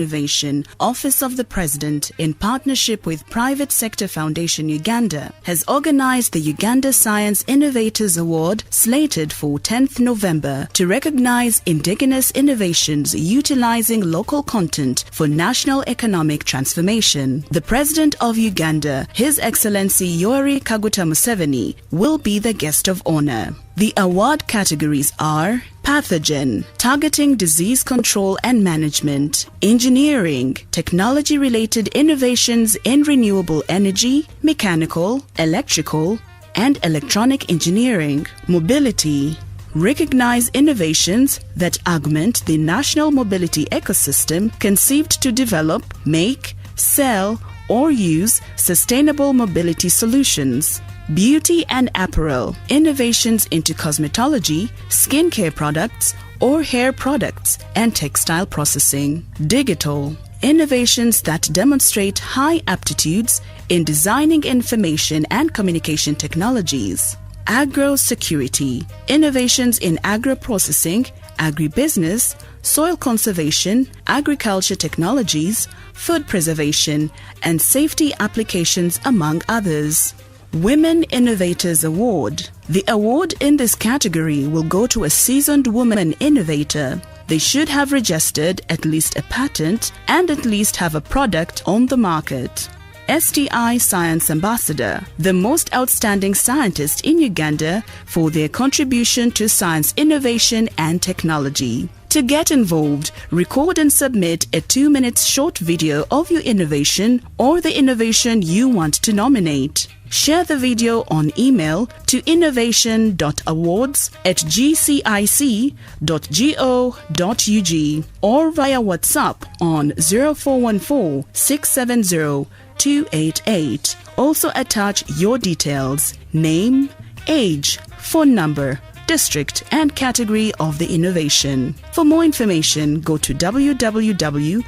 Innovation, Office of the President, in partnership with Private Sector Foundation Uganda, has organized the Uganda Science Innovators Award slated for 10th November to recognize indigenous innovations utilizing local content for national economic transformation. The President of Uganda, His Excellency Yoweri Kaguta Museveni, will be the guest of honor. The award categories are pathogen, targeting disease control and management, engineering, technology-related innovations in renewable energy, mechanical, electrical, and electronic engineering, mobility, recognize innovations that augment the national mobility ecosystem conceived to develop, make, sell, or use sustainable mobility solutions. Beauty and apparel, innovations into cosmetology, skincare products, or hair products, and textile processing. Digital, innovations that demonstrate high aptitudes in designing information and communication technologies. Agro security, innovations in agro processing, agribusiness, soil conservation, agriculture technologies, food preservation, and safety applications, among others. Women Innovators Award. The award in this category will go to a seasoned woman innovator. They should have registered at least a patent and at least have a product on the market. STI Science Ambassador, the most outstanding scientist in Uganda for their contribution to science innovation and technology. To get involved, record and submit a 2-minute short video of your innovation or the innovation you want to nominate. Share the video on email to innovation.awards@gcic.go.ug or via WhatsApp on 0414 670 288. Also attach your details, name, age, phone number, district and category of the innovation. For more information, go to www.gcic.go.ug.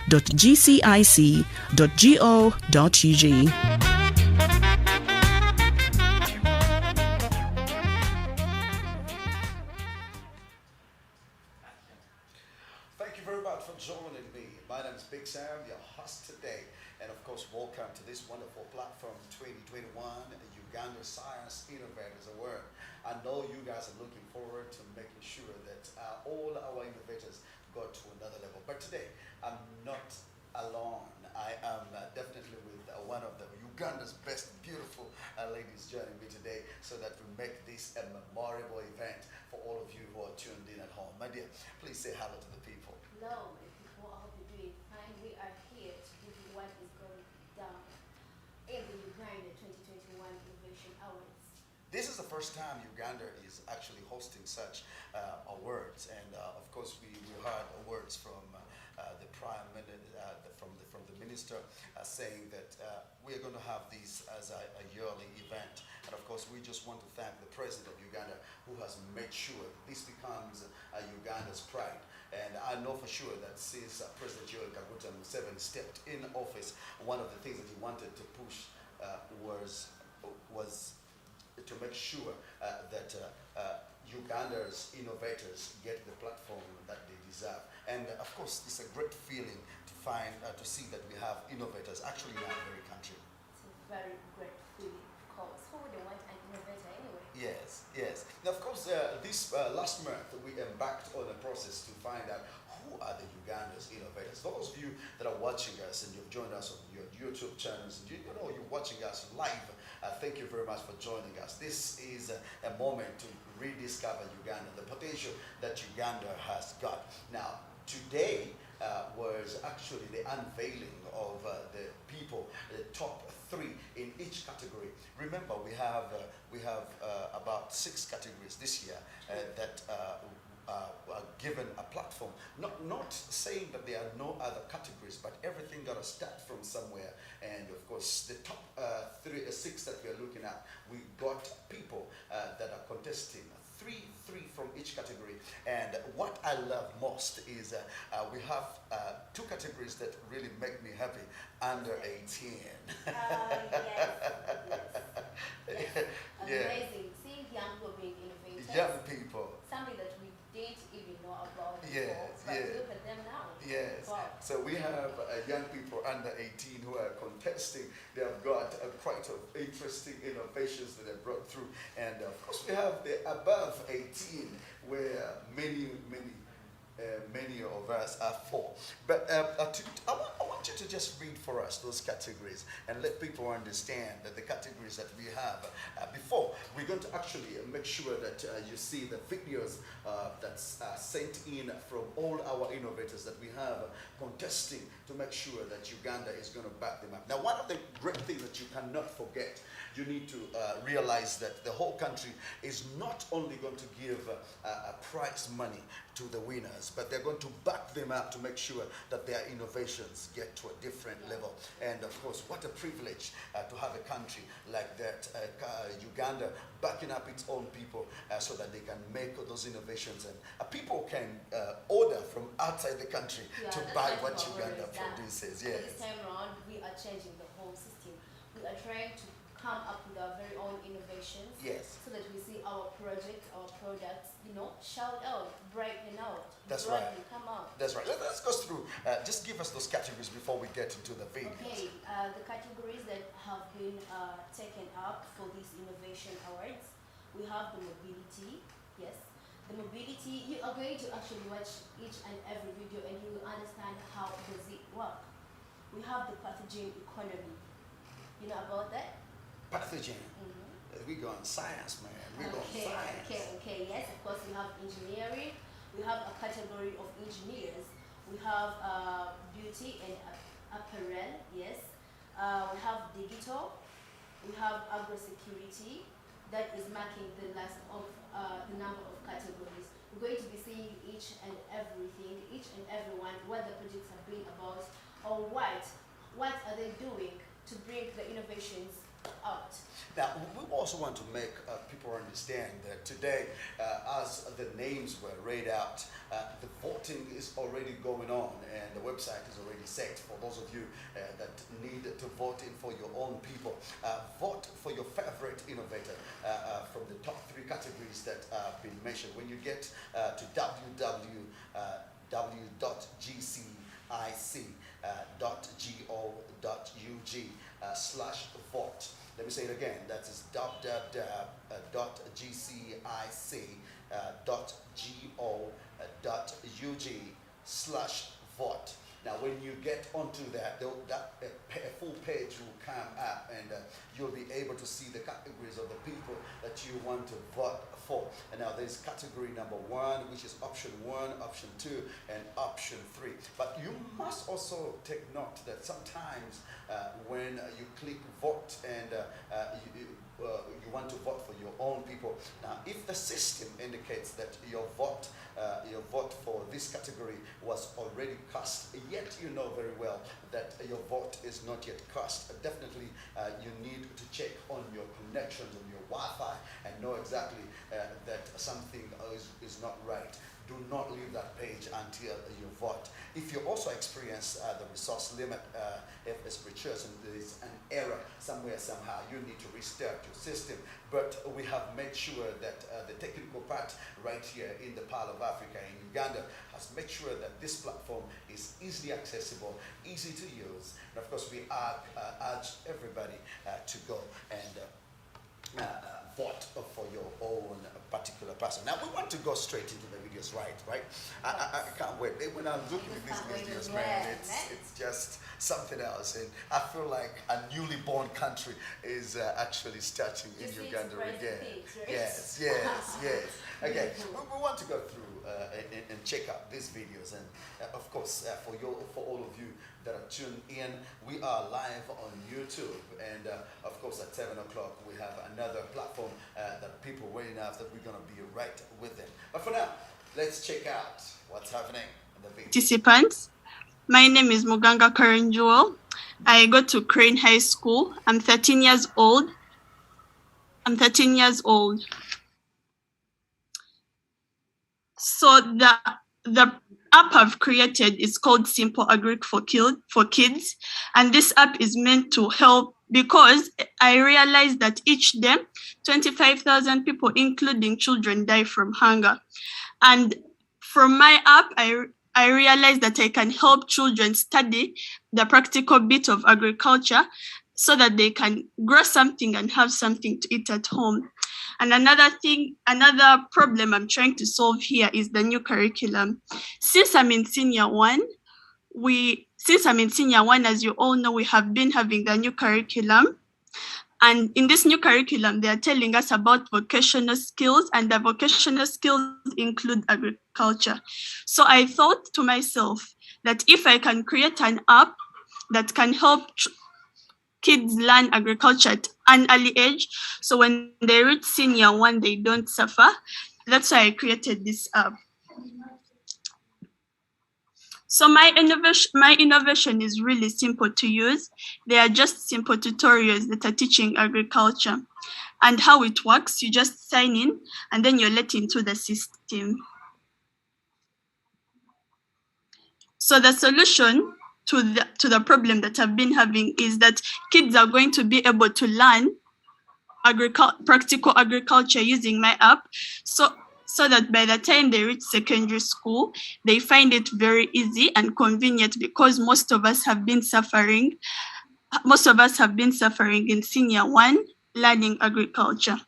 Thank you very much for joining me. My name is Big Sam, your host today. And of course, welcome to this wonderful platform 2021 Uganda Science Innovators Award. I know you guys are looking forward to making sure that all our innovators go to another level. But today, I'm not alone. I am definitely with one of the Uganda's best beautiful ladies joining me today so that we make this a memorable event for all of you who are tuned in at home. My dear, please say hello to the people. Hello, my people. I hope you're doing fine. We are here to give you what is going down in the Uganda 2021 Innovation Awards. This is the first time Uganda is actually hosting such awards, and of course we heard awards from the Prime Minister, from the Minister, saying that we are going to have this as a yearly event. And of course we just want to thank the President of Uganda who has made sure this becomes Uganda's pride. And I know for sure that since President Yoweri Kaguta Museveni stepped in office, one of the things that he wanted to push was to make sure that Uganda's innovators get the platform that they deserve. And of course, it's a great feeling to find, to see that we have innovators actually in our very country. It's a very great feeling, of course. Who would want an innovator anyway? Yes, yes. Now, of course, this last month, we embarked on a process to find out who are the Uganda's innovators. Those of you that are watching us and you've joined us on your YouTube channels, you know you're watching us live. Thank you very much for joining us. This is a moment to rediscover Uganda, the potential that Uganda has got. Now, today was actually the unveiling of the people, the top 3 in each category. Remember, we have about 6 categories this year that are given a platform. Not saying that there are no other categories, but everything got to start from somewhere. And of course, the top 6 that we are looking at, we got people that are contesting. Three from each category. And what I love most is we have 2 categories that really make me happy. Under 18. Yes. Amazing. Seeing young people being innovators. Young people. Something that we didn't even know about before. Yes, but yes. look at them now. Yes. Wow. So we have young people under 18 who are contesting. They have got quite interesting innovations that they brought through. And of course we have the above 18 where many of us are for. But I want you to just read for us those categories and let people understand that the categories that we have. Before, we're going to actually make sure that you see the videos that's sent in from all our innovators that we have contesting to make sure that Uganda is going to back them up. Now, one of the great things that you cannot forget, you need to realize that the whole country is not only going to give prize money to the winners, but they're going to back them up to make sure that their innovations get to a different level. And of course, what a privilege to have a country like that, Uganda, backing up its own people so that they can make those innovations. And people can order from outside the country to buy what Uganda produces. Yes. This time around, we are changing the whole system. We are trying to come up with our very own innovations. Yes. So that we see our projects, our products, shout out, brighten out. That's right. Come out. That's right. Let's go through. Just give us those categories before we get into the videos. Okay. The categories that have been taken up for these innovation awards, we have the mobility. Yes. The mobility. You are going to actually watch each and every video, and you will understand how does it work. We have the pathogen economy. You know about that? Pathogen. We go on science, man. We go on science. Okay. Yes, of course we have engineering. We have a category of engineers. We have beauty and apparel. Yes. We have digital. We have agro security. That is marking the last of the number of categories. We're going to be seeing each and everything, each and everyone, what the projects have been about, or what are they doing to bring the innovations out. Now, we also want to make people understand that today, as the names were read out, the voting is already going on and the website is already set for those of you that need to vote in for your own people. Vote for your favorite innovator from the top 3 categories that have been mentioned. When you get to www.gcic.go.ug/vote. Let me say it again. That is www.gcic.go.ug/vote. Now, when you get onto that full page will come up, and you'll be able to see the categories of the people that you want to vote for. And now there's category number 1, which is option 1, option 2, and option 3. But you must also take note that sometimes when you click vote and you want to vote for your own people. Now, if the system indicates that your vote for this category was already cast, yet you know very well that your vote is not yet cast, definitely you need to check on your connections, on your Wi-Fi, and know exactly that something is not right. Do not leave that page until you vote. If you also experience the resource limit, if it's research and there is an error somewhere, somehow, you need to restart your system. But we have made sure that the technical part right here in the Pearl of Africa in Uganda has made sure that this platform is easily accessible, easy to use. And of course, we urge everybody to go and vote for your own particular person. Now, we want to go straight into the videos, right? I can't wait. When I'm looking at these videos, man, it's just something else. And I feel like a newly born country is actually starting in Uganda again. Yes. Okay, we want to go through and check out these videos. And of course, for all of you that are tuned in, we are live on YouTube, and of course at 7 o'clock we have another platform that people waiting out that we're going to be right with them. But for now, let's check out what's happening in the video. Participants, my name is Muganga Karen Jewel. I go to Crane High School. I'm 13 years old. So the app I've created is called Simple Agri for Kids. And this app is meant to help because I realized that each day, 25,000 people, including children, die from hunger. And from my app, I realized that I can help children study the practical bit of agriculture so that they can grow something and have something to eat at home. And another problem I'm trying to solve here is the new curriculum. Since I'm in senior one, as you all know, we have been having the new curriculum. And in this new curriculum, they are telling us about vocational skills, and the vocational skills include agriculture. So I thought to myself that if I can create an app that can help kids learn agriculture at an early age, so when they reach senior one, they don't suffer. That's why I created this app. So my innovation is really simple to use. They are just simple tutorials that are teaching agriculture. And how it works, you just sign in and then you're let into the system. So the solution to the problem that I've been having is that kids are going to be able to learn practical agriculture using my app. So that by the time they reach secondary school, they find it very easy and convenient, because most of us have been suffering in senior one learning agriculture.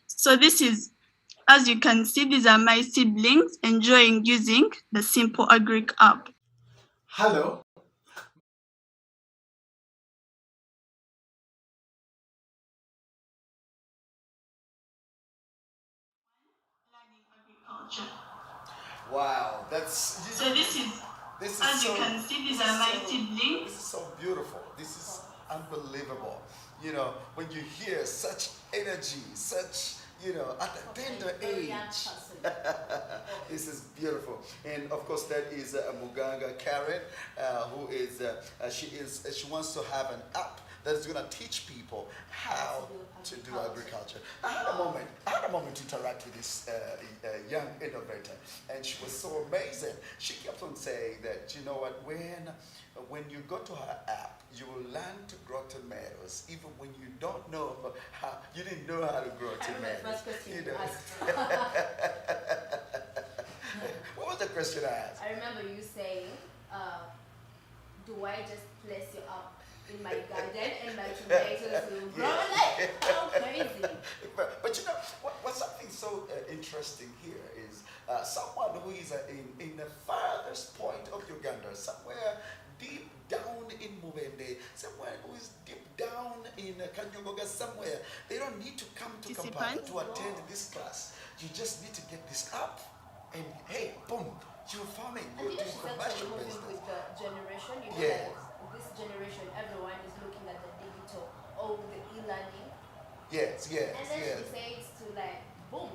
So this is, as you can see, these are my siblings enjoying using the Simple Agric app. Hello. Wow, that's so. This is as so, you can see, these are my siblings. This is so beautiful. This is unbelievable. You know, when you hear such energy, such, you know, at a tender age. This is beautiful. And of course, that is Muganga Karen, who is she wants to have an app that is going to teach people how to do agriculture. I had a moment to interact with this young innovator, and she was so amazing. She kept on saying that, you know what, when you go to her app, you will learn to grow tomatoes, even when you don't know how, you didn't know how to grow tomatoes. You know. What was the question I asked? I remember you saying, do I just place you up in my garden and my tomatoes will grow? Like, how crazy. But you know, what's something so interesting here is someone who is in the farthest point of Uganda, somewhere deep down in Mubende, somewhere who is deep down in Kanyogoga, somewhere. They don't need to come to Kampala to attend this class. You just need to get this up, and hey, boom, you're farming, you're doing commercial business. With the generation, you know, yeah. This generation, everyone is looking at the digital, the e-learning. Yes. And then she says to like, boom,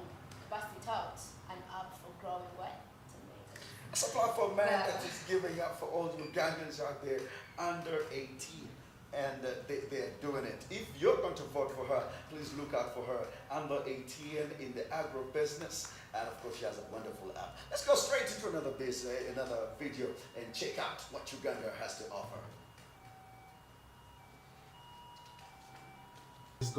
bust it out, an app for growing what? Tomatoes. It's a platform, man, that is giving up for all the Ugandans out there under 18. And they're doing it. If you're going to vote for her, please look out for her. Under 18 in the agro business. And of course, she has a wonderful app. Let's go straight into another video, and check out what Uganda has to offer. It's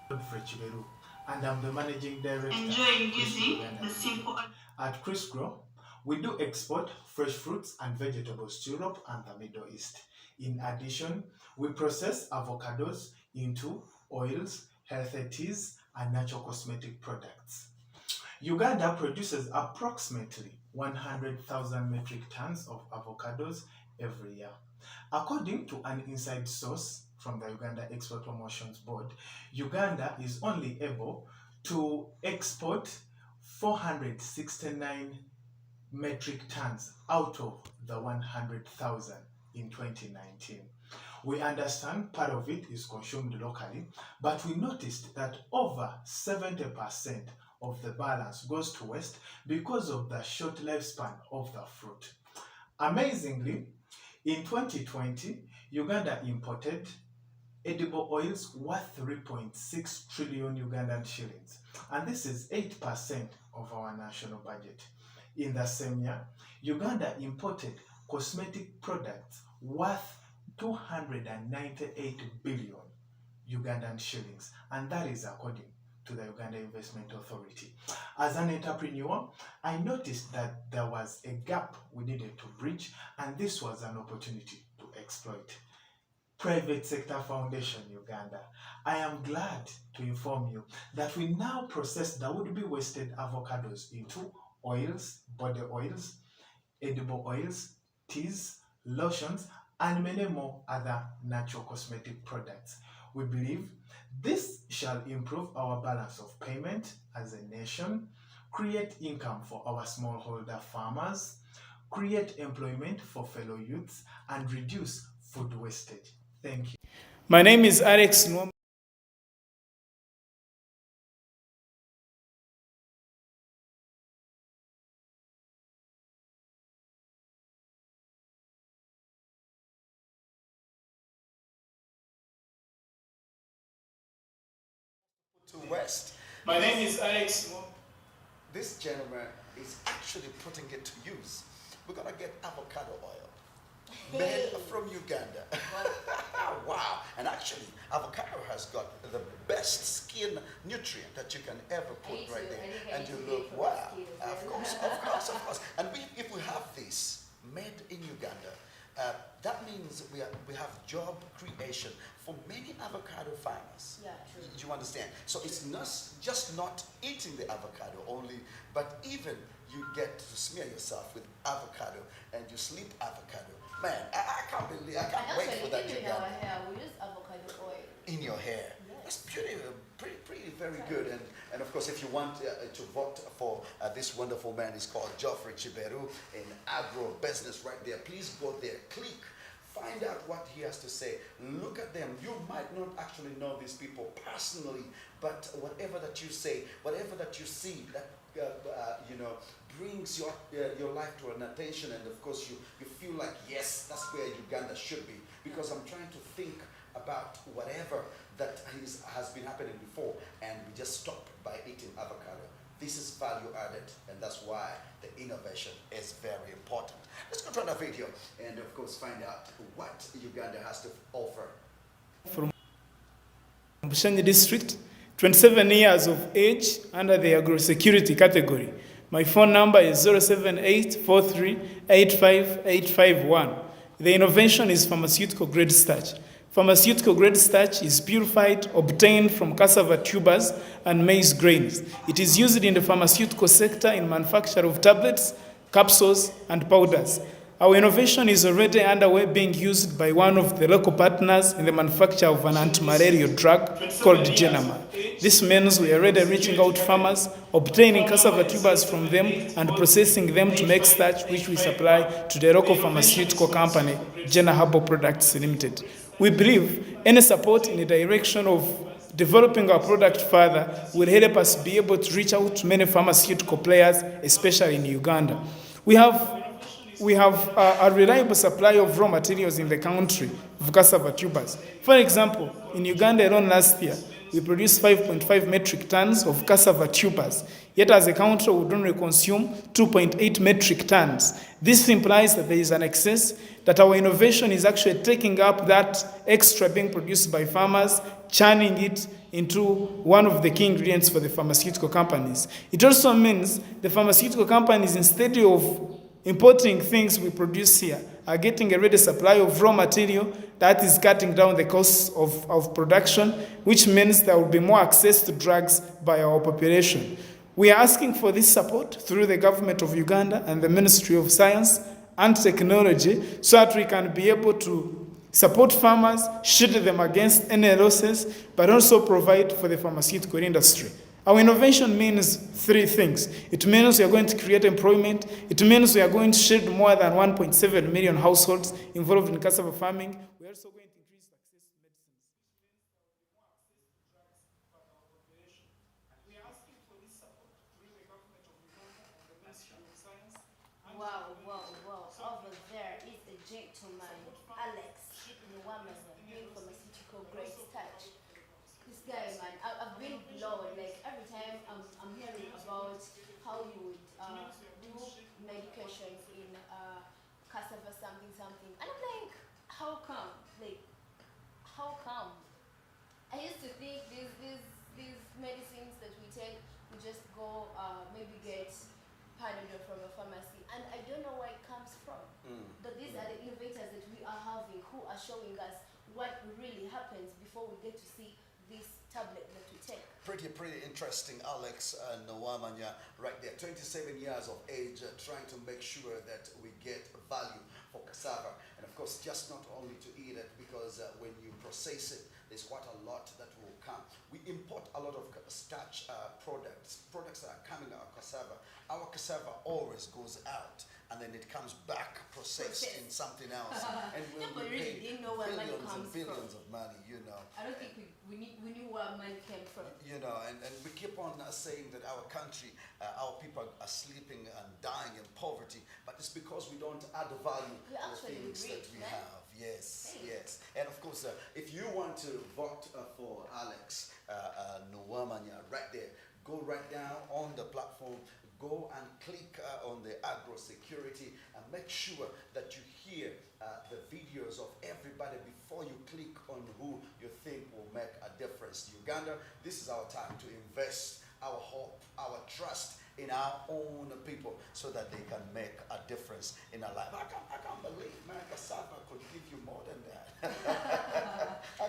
Godfrey Chiberu, and I'm the managing director. Enjoying using the Simple At Chris Grow, we do export fresh fruits and vegetables to Europe and the Middle East. In addition, we process avocados into oils, healthy teas, and natural cosmetic products. Uganda produces approximately 100,000 metric tons of avocados every year. According to an inside source from the Uganda Export Promotions Board, Uganda is only able to export 469 metric tons out of the 100,000 in 2019. We understand part of it is consumed locally, but we noticed that over 70% of the balance goes to waste because of the short lifespan of the fruit. Amazingly, in 2020, Uganda imported edible oils worth 3.6 trillion Ugandan shillings, and this is 8% of our national budget. In the same year, Uganda imported cosmetic products worth 298 billion Ugandan shillings, and that is according to the Uganda Investment Authority. As an entrepreneur, I noticed that there was a gap we needed to bridge, and this was an opportunity to exploit. Private Sector Foundation Uganda. I am glad to inform you that we now process the would-be wasted avocados into oils, body oils, edible oils, teas, lotions, and many more other natural cosmetic products. We believe this shall improve our balance of payment as a nation, create income for our smallholder farmers, create employment for fellow youths, and reduce food wastage. Thank you. My name is Alex Nwom. To West. My name is Alex Nwom. This gentleman is actually putting it to use. We're gonna get avocado oil made from Uganda. Wow! And actually, avocado has got the best skin nutrient that you can ever put right there. And you look, wow! Of course, of course, of course. And if we have this made in Uganda, that means we have job creation for many avocado farmers. Yeah, true. Do you understand? So it's not just not eating the avocado only, but even you get to smear yourself with avocado and you sleep avocado. Man, I can't believe, I can't wait for that. In our hair, we use avocado oil. In your hair. Yes. That's pretty, very good. And of course, if you want to vote for this wonderful man, he's called Geoffrey Chiberu in agro business right there. Please go there, click, find out what he has to say. Look at them. You might not actually know these people personally, but whatever that you say, whatever that you see, that brings your life to an attention, and of course you feel like, yes, that's where Uganda should be, because I'm trying to think about whatever that has been happening before, and we just stop by eating avocado. This is value added, and that's why the innovation is very important. Let's go to another video and of course find out what Uganda has to offer. From Bushenyi district, 27 years of age, under the agro security category. My phone number is 07843858851. The innovation is pharmaceutical grade starch. Pharmaceutical grade starch is purified, obtained from cassava tubers and maize grains. It is used in the pharmaceutical sector in manufacture of tablets, capsules, and powders. Our innovation is already underway, being used by one of the local partners in the manufacture of an anti-malarial drug called Genama. This means we are already reaching out to farmers, obtaining cassava tubers from them, and processing them to make starch, which we supply to the local pharmaceutical company, Gena Herbal Products Limited. We believe any support in the direction of developing our product further will help us be able to reach out to many pharmaceutical players, especially in Uganda. We have a reliable supply of raw materials in the country of cassava tubers. For example, in Uganda alone last year, we produced 5.5 metric tons of cassava tubers. Yet as a country, we would only consume 2.8 metric tons. This implies that there is an excess, that our innovation is actually taking up that extra being produced by farmers, churning it into one of the key ingredients for the pharmaceutical companies. It also means the pharmaceutical companies, instead of importing things we produce here, are getting a ready supply of raw material that is cutting down the costs of production, which means there will be more access to drugs by our population. We are asking for this support through the government of Uganda and the Ministry of Science and Technology so that we can be able to support farmers, shield them against any losses, but also provide for the pharmaceutical industry. Our innovation means three things. It means we are going to create employment. It means we are going to shield more than 1.7 million households involved in cassava farming. We are also going to increase access to medicines. We are asking for this support through the government of Uganda and the Ministry of Science. Wow. Over there is a gentleman, Alex, the woman doing pharmaceutical grade starch. This guy, man, I've been blown. Like every time I'm hearing about how you would do medication in cassava something, and I'm like, how come? Like, how come? I used to think these medicines who are showing us what really happens before we get to see this tablet that we take. Pretty interesting, Alex Nwamanya, right there. 27 years of age, trying to make sure that we get value for cassava. And of course, just not only to eat it, because when you process it, there's quite a lot that will come. We import a lot of starch products that are coming out of cassava. Our cassava always goes out, and then it comes back processed in something else. And Yeah, but we really didn't know where money comes from. Billions of money, you know. I don't think we knew where money came from. You know, and we keep on saying that our country, our people are sleeping and dying in poverty, but it's because we don't add the value to the things that we have. Yes, yes. And of course, if you want to vote for Alex Nwamanya right there, go right down on the platform, go and click on the agro security, and make sure that you hear the videos of everybody before you click on who you think will make a difference. Uganda, this is our time to invest our hope, our trust in our own people, so that they can make a difference in our life. I can't believe, man, cassava could give you more than that.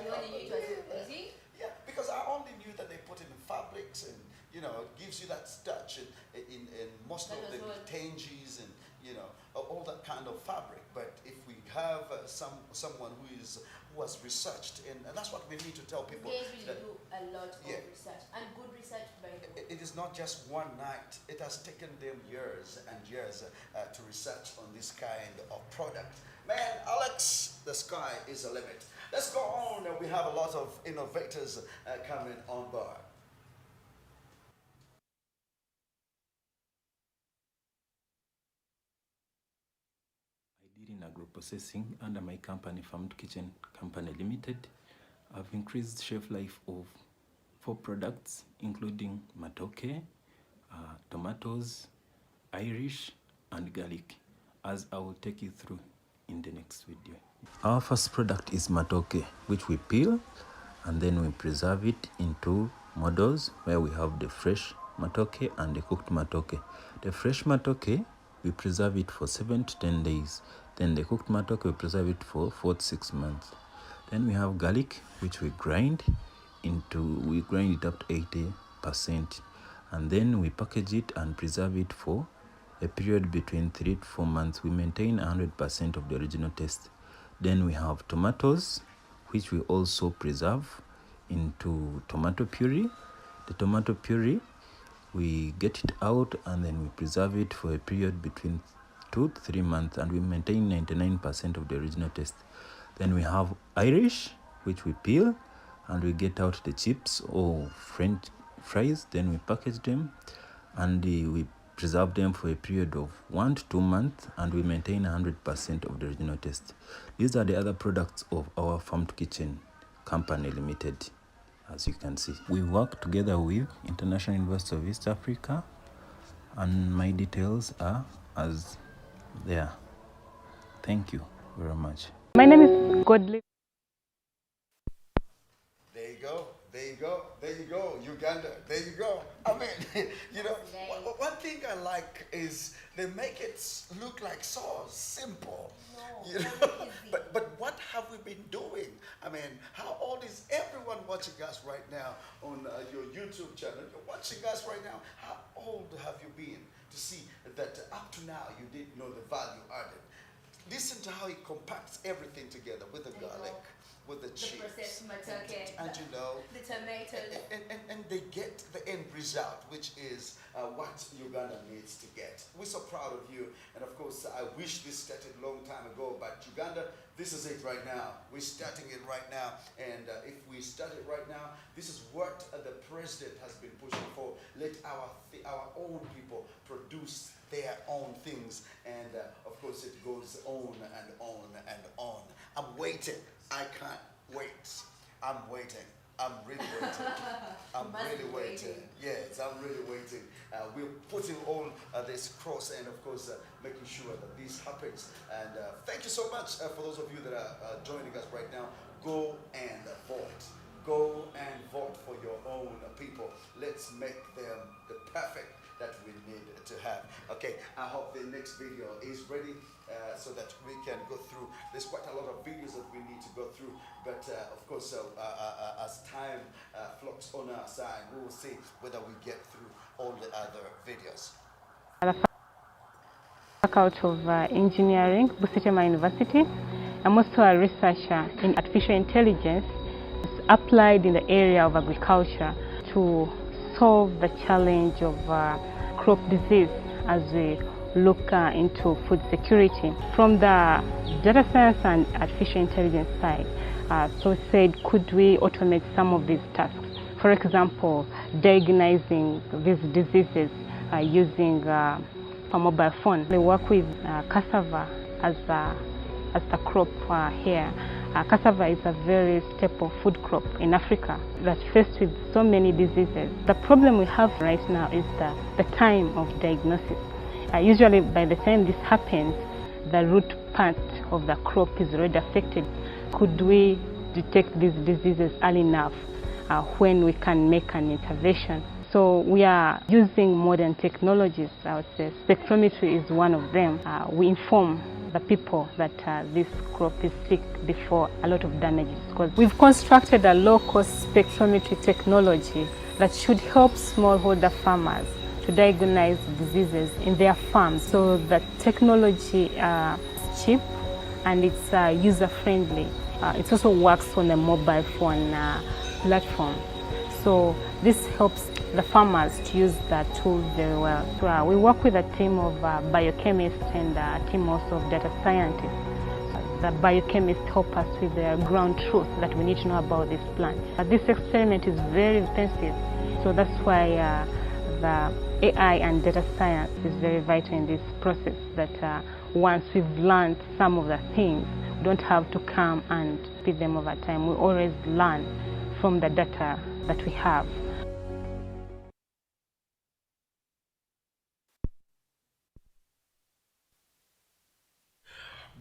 You only knew it was easy? Yeah, because I only knew that they put it in fabrics, and you know, it gives you that starch in most of the tangies, and you know, all that kind of fabric. But if we have someone who has researched, and that's what we need to tell people. They really do a lot of research, and good research, by the way. It is not just one night. It has taken them years and years to research on this kind of product. Man, Alex, the sky is the limit. Let's go on. We have a lot of innovators coming on board. In agro processing under my company, Farmed Kitchen Company Limited. I've increased shelf life of 4 products, including matoke, tomatoes, Irish, and garlic, as I will take you through in the next video. Our first product is matoke, which we peel and then we preserve it in 2 models, where we have the fresh matoke and the cooked matoke. The fresh matoke, we preserve it for 7 to 10 days. Then the cooked matoke, we preserve it for 4 to 6 months. Then we have garlic, which we grind it up to 80%. And then we package it and preserve it for a period between 3 to 4 months. We maintain 100% of the original taste. Then we have tomatoes, which we also preserve into tomato puree. The tomato puree, we get it out and then we preserve it for a period between 2 to 3 months, and we maintain 99% of the original taste. Then we have Irish, which we peel and we get out the chips or French fries. Then we package them and we preserve them for a period of 1 to 2 months, and we maintain 100% of the original taste. These are the other products of our Farmed Kitchen Company Limited. As you can see, we work together with International University of East Africa, and my details are as there. Thank you very much. My name is Godly. There you go. There you go. There you go. Uganda. There you go. I mean, you know, one thing I like is they make it look like so simple. No, you know? But what have we been doing? I mean, how old is everyone watching us right now on your YouTube channel? You're watching us right now. How old have you been to see that up to now you didn't know the value added? Listen to how he compacts everything together with the garlic, with the chips, processed matoke, and you know, the tomatoes, and they get the end result, which is what Uganda needs to get. We're so proud of you, and of course, I wish this started a long time ago, but Uganda, this is it right now. We're starting it right now, and if we start it right now, this is what the president has been pushing for. Let our own people produce their own things, and of course it goes on and on and on. I'm waiting. I can't wait. I'm waiting. I'm really waiting. I'm really waiting. Yes, I'm really waiting. We're putting all this cross, and of course making sure that this happens. And thank you so much for those of you that are joining us right now. Go and vote. Go and vote for your own people. Let's make them the perfect that we need to have. Okay, I hope the next video is ready so that we can go through. There's quite a lot of videos that we need to go through, but of course, as time flocks on our side, we will see whether we get through all the other videos. Out of engineering, Busitema University. I'm also a researcher in artificial intelligence applied in the area of agriculture to solve the challenge of crop disease as we look into food security. From the data science and artificial intelligence side, so we said, could we automate some of these tasks? For example, diagnosing these diseases using a mobile phone. We work with cassava as the crop here. Cassava is a very staple food crop in Africa that's faced with so many diseases. The problem we have right now is the time of diagnosis. Usually by the time this happens, the root part of the crop is already affected. Could we detect these diseases early enough when we can make an intervention? So we are using modern technologies. I would say spectrometry is one of them. We inform the people that this crop is sick before a lot of damage is caused. We've constructed a low-cost spectrometry technology that should help smallholder farmers to diagnose diseases in their farms. So the technology is cheap and it's user-friendly. It also works on a mobile phone platform. So this helps the farmers to use the tool very well. So, we work with a team of biochemists and a team also of data scientists. The biochemists help us with the ground truth that we need to know about this plant. This experiment is very expensive, so that's why the AI and data science is very vital in this process, that once we've learned some of the things, we don't have to come and feed them over time. We always learn from the data that we have.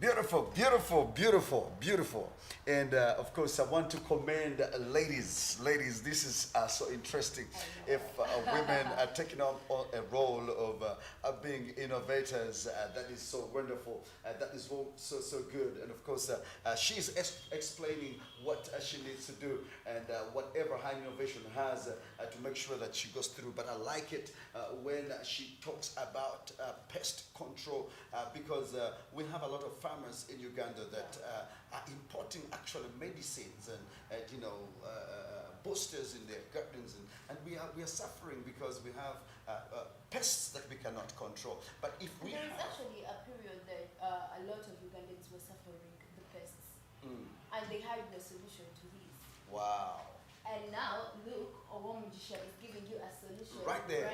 Beautiful, beautiful, beautiful, beautiful. And of course, I want to commend ladies. Ladies, this is so interesting. If women are taking up a role of being innovators, that is so wonderful. That is so good. And of course, she's explaining what she needs to do and whatever her innovation has to make sure that she goes through. But I like it when she talks about pest control because we have a lot of farmers in Uganda that are importing actually medicines and boosters in their gardens, and we are suffering because we have pests that we cannot control. But if we there is actually a period that a lot of Ugandans were suffering the pests, and they had the solution to this. Wow. And now, look, Owomujisha is giving you a solution. Right there.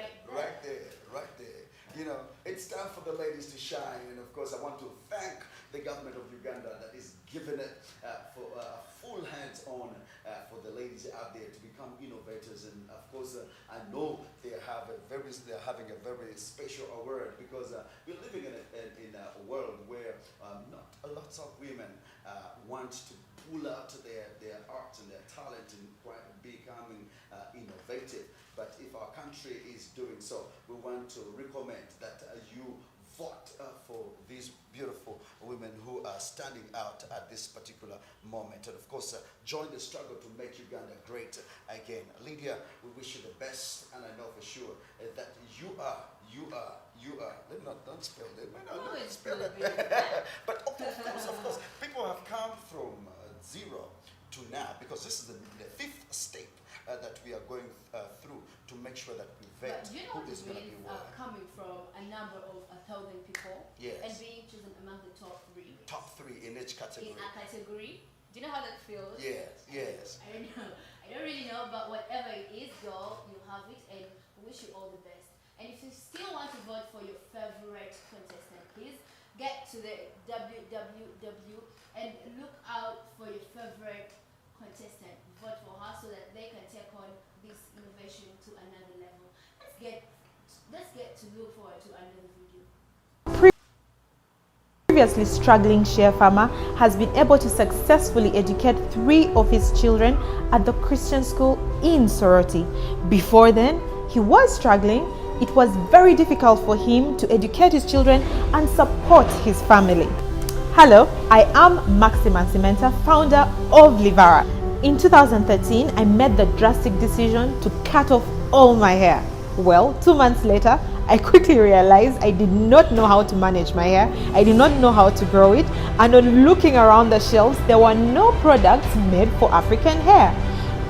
You know, it's time for the ladies to shine, and of course I want to thank the government of Uganda that is giving it for full hands-on for the ladies out there to become innovators. And of course I know they're having a very special award because we're living in a world where not lots of women want to pull out their art and their talent and becoming innovative. But if our country is doing so, we want to recommend that you vote for these beautiful women who are standing out at this particular moment. And of course, join the struggle to make Uganda great again. Lydia, we wish you the best, and I know for sure that you are, let me don't spell it, don't spell it. But of course, people have come from zero to now, because this is the fifth step that we are going through to make sure that we vet who is going to be what. Coming from a number of 1,000 people, yes, and being chosen among the top three. Top three in each category. In a category. Do you know how that feels? Yes, yes. I don't know. I don't really know, but whatever it is, girl, you have it, and we wish you all the best. And if you still want to vote for your favorite contestant, please get to the www and look out for your favorite contestant. Vote for her so that they can take on this innovation to another level. Let's get to look forward to another video. Previously struggling share farmer has been able to successfully educate 3 of his children at the Christian school in Soroti. Before then, he was struggling it was very difficult for him to educate his children and support his family. Hello, I am Maxima Cimenta, founder of Livara. In 2013, I made the drastic decision to cut off all my hair. Well, 2 months later, I quickly realized I did not know how to manage my hair. I did not know how to grow it. And on looking around the shelves, there were no products made for African hair.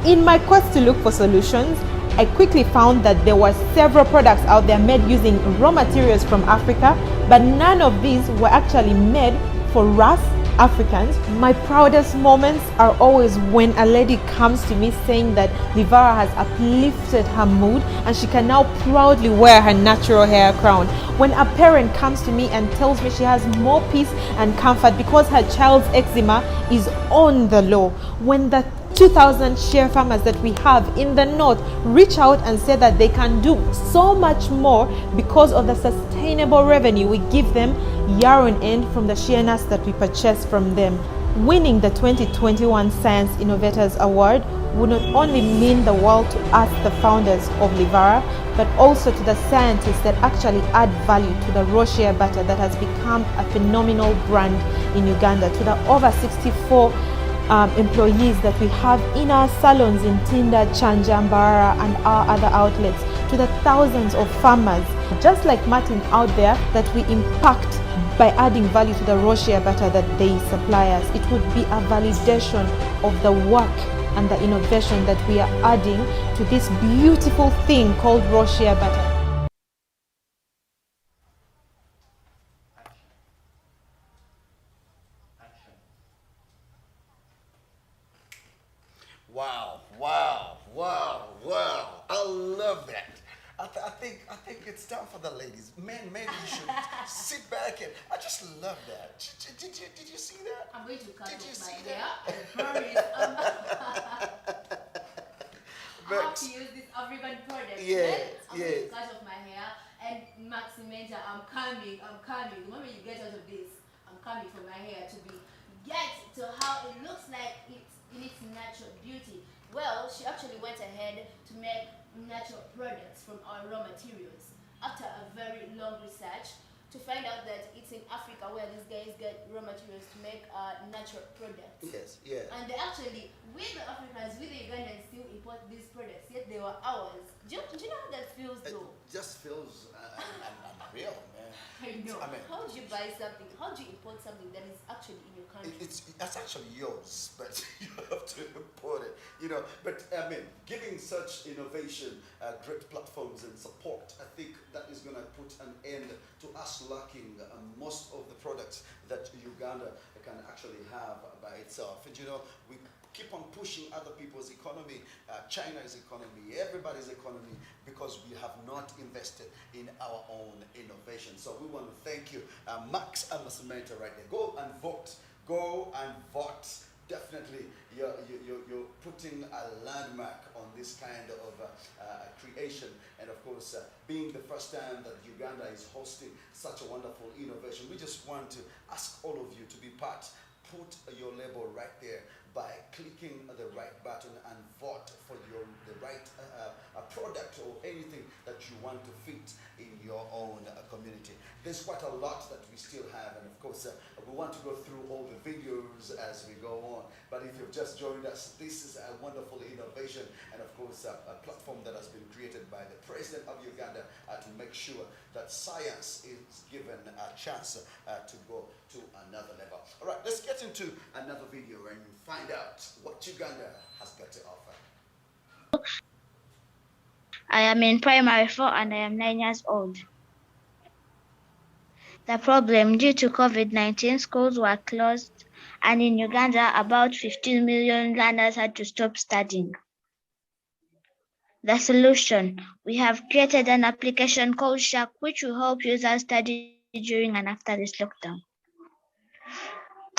In my quest to look for solutions, I quickly found that there were several products out there made using raw materials from Africa, but none of these were actually made for us Africans. My proudest moments are always when a lady comes to me saying that Livara has uplifted her mood and she can now proudly wear her natural hair crown. When a parent comes to me and tells me she has more peace and comfort because her child's eczema is on the low. When the 2,000 share farmers that we have in the north reach out and say that they can do so much more because of the sustainable revenue we give them year on end from the share nuts that we purchase from them. Winning the 2021 Science Innovators Award would not only mean the world to us, the founders of Livara, but also to the scientists that actually add value to the raw shea butter that has become a phenomenal brand in Uganda, to the over 64 employees that we have in our salons in Tinda, Chanja, Mbarara and our other outlets, to the thousands of farmers just like Martin out there that we impact by adding value to the raw shea butter that they supply us. It would be a validation of the work and the innovation that we are adding to this beautiful thing called raw shea butter. Wow, wow, wow, wow. I love that. I think it's time for the ladies. Men, maybe you should sit back and I just love that. Did you see that? I'm going to cut Did you off see my that? hair. I have to use this African product. Yeah, I'm going to cut off my hair and Maximenta, I'm coming. The moment you get out of this, I'm coming for my hair to get to how it looks like it's in its natural beauty. Well, she actually went ahead to make natural products from our raw materials after a very long research to find out that it's in Africa where these guys get raw materials to make natural products. Yes. And they actually, we the Africans, we the Ugandans still import these products, yet they were ours. Do you know how that feels though? It just feels unreal, man. I know. I mean, how do you buy something? How do you import something that is actually in your country? That's actually yours, but you have to import it. You know, but I mean, giving such innovation, great platforms and support, I think that is going to put an end to us lacking most of the products that Uganda can actually have by itself. And you know, we keep on pushing other people's economy, China's economy, everybody's economy, because we have not invested in our own innovation. So we want to thank you, Max and Masamenta right there. Go and vote. Go and vote. Definitely, you're putting a landmark on this kind of creation. And of course, being the first time that Uganda is hosting such a wonderful innovation, we just want to ask all of you to be part. Put your label right there by clicking the right button and vote for the right product or anything that you want to fit in your own community. There's quite a lot that we still have, and of course we want to go through all the videos as we go on. But if you've just joined us, this is a wonderful innovation, and of course a platform that has been created by the President of Uganda to make sure that science is given a chance to go to another level. All right, let's get into another video and find out what Uganda has got to offer. I am in primary 4 and I am 9 years old. The problem, due to COVID-19, schools were closed, and in Uganda, about 15 million learners had to stop studying. The solution, we have created an application called Shark, which will help users study during and after this lockdown.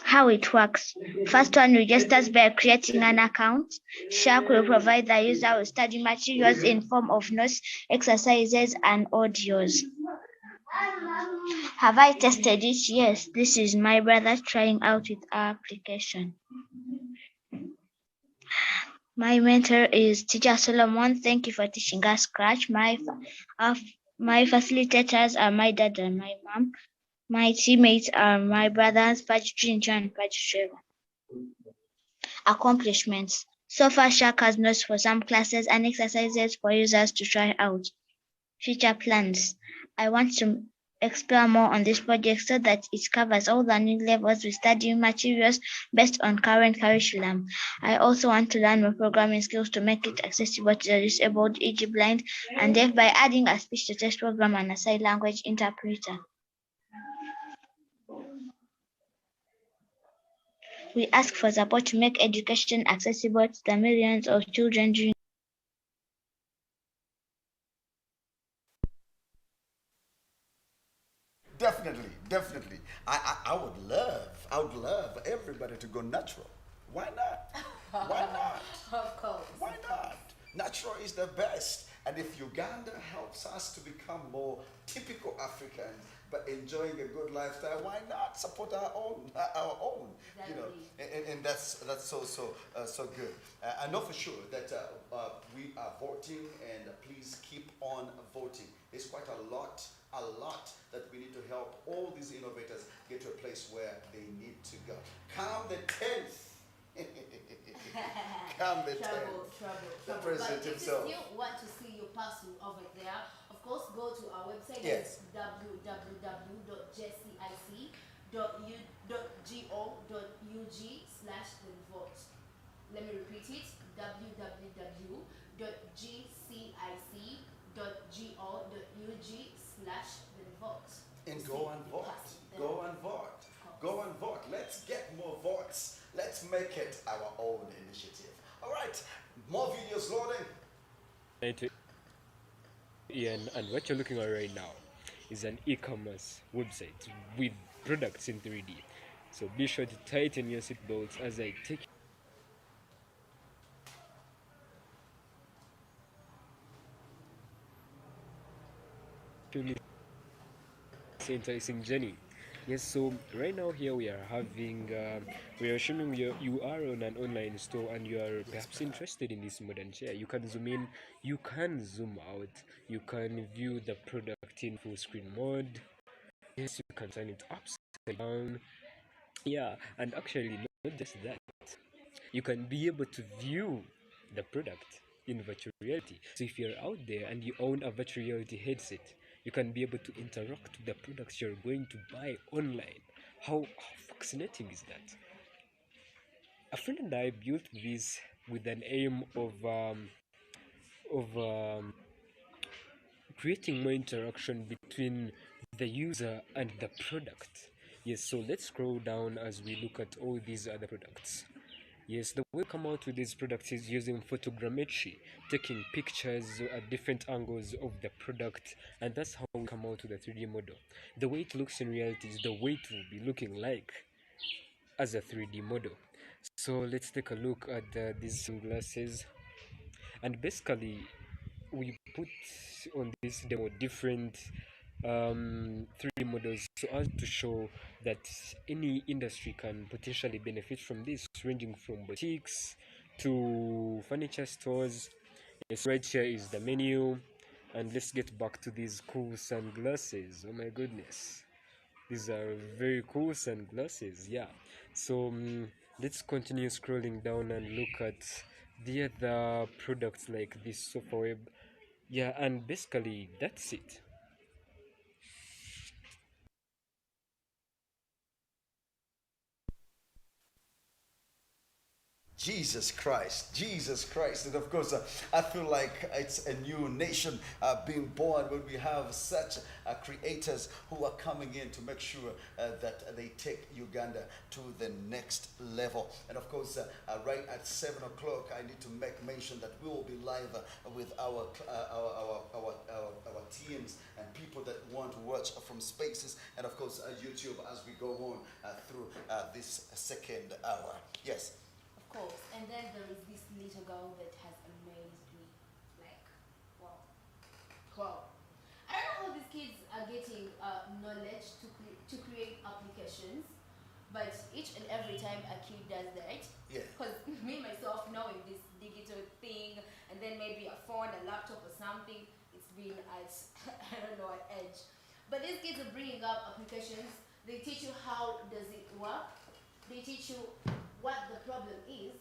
How it works. First one registers by creating an account. Shark will provide the user with study materials in form of notes, exercises, and audios. Have I tested it? Yes, this is my brother trying out with our application. My mentor is Teacher Solomon. Thank you for teaching us Scratch. My facilitators are my dad and my mom. My teammates are my brothers, Page Ginger and Page Trevor. Accomplishments. So far, Shark has notes for some classes and exercises for users to try out. Future plans. I want to explore more on this project so that it covers all learning levels with study materials based on current curriculum. I also want to learn more programming skills to make it accessible to the disabled, e.g. blind, and deaf by adding a speech-to-text program and a sign language interpreter. We ask for support to make education accessible to the millions of children during Definitely. I would love everybody to go natural. Why not? Why not? Of course. Why not? Natural is the best. And if Uganda helps us to become more typical Africans, but enjoying a good lifestyle, why not support our own? You know, and that's so good. I know for sure that we are voting, and please keep on voting. There's quite a lot that we need to help all these innovators get to a place where they need to go. Come the 10th. Come the 10th. The president But himself. if you still want to see your parcel over there, of course, go to our website. Yes. www.jcic.go.ug/vote. Let me repeat it: www.gcic.go.ug/vote. And go and vote. Go and vote. Go and vote. Let's get more votes. Let's make it our own initiative. All right. More videos loading. And what you're looking at right now is an e-commerce website with products in 3D. So be sure to tighten your seatbelts as I take you enticing journey. Yes, so right now here we are having we are assuming you are on an online store and you are perhaps interested in this modern chair. You can zoom in, you can zoom out, you can view the product in full screen mode. Yes, you can turn it upside down. Yeah, and actually not just that, you can be able to view the product in virtual reality. So if you're out there and you own a virtual reality headset, you can be able to interact with the products you're going to buy online. How fascinating is that? A friend and I built this with an aim of creating more interaction between the user and the product. Yes, so let's scroll down as we look at all these other products. Yes, the way we come out with these products is using photogrammetry, taking pictures at different angles of the product, and that's how we come out with a 3D model. The way it looks in reality is the way it will be looking like as a 3D model. So let's take a look at these sunglasses, and basically we put on this demo different 3D models so as to show that any industry can potentially benefit from this, ranging from boutiques to furniture stores. Yes, right here is the menu, and let's get back to these cool sunglasses. Oh my goodness, these are very cool sunglasses. Yeah, so let's continue scrolling down and look at the other products like this sofa web. Yeah, and basically that's it. Jesus Christ. And of course, I feel like it's a new nation being born when we have such creators who are coming in to make sure that they take Uganda to the next level. And of course, right at 7 o'clock, I need to make mention that we will be live with our teams and people that want to watch from spaces, and of course, YouTube as we go on through this second hour. Yes. Of course. And then there is this little girl that has amazed me. Like, wow. Wow. I don't know how these kids are getting knowledge to create applications, but each and every time a kid does that, Yeah. because me myself knowing this digital thing, and then maybe a phone, a laptop or something, it's been at, I don't know what age. But these kids are bringing up applications. They teach you how does it work. They teach you what the problem is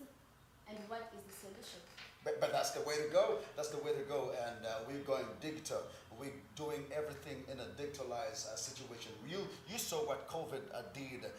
and what is the solution. But that's the way to go. That's the way to go. And we're going digital. We're doing everything in a digitalized situation. You saw what COVID did.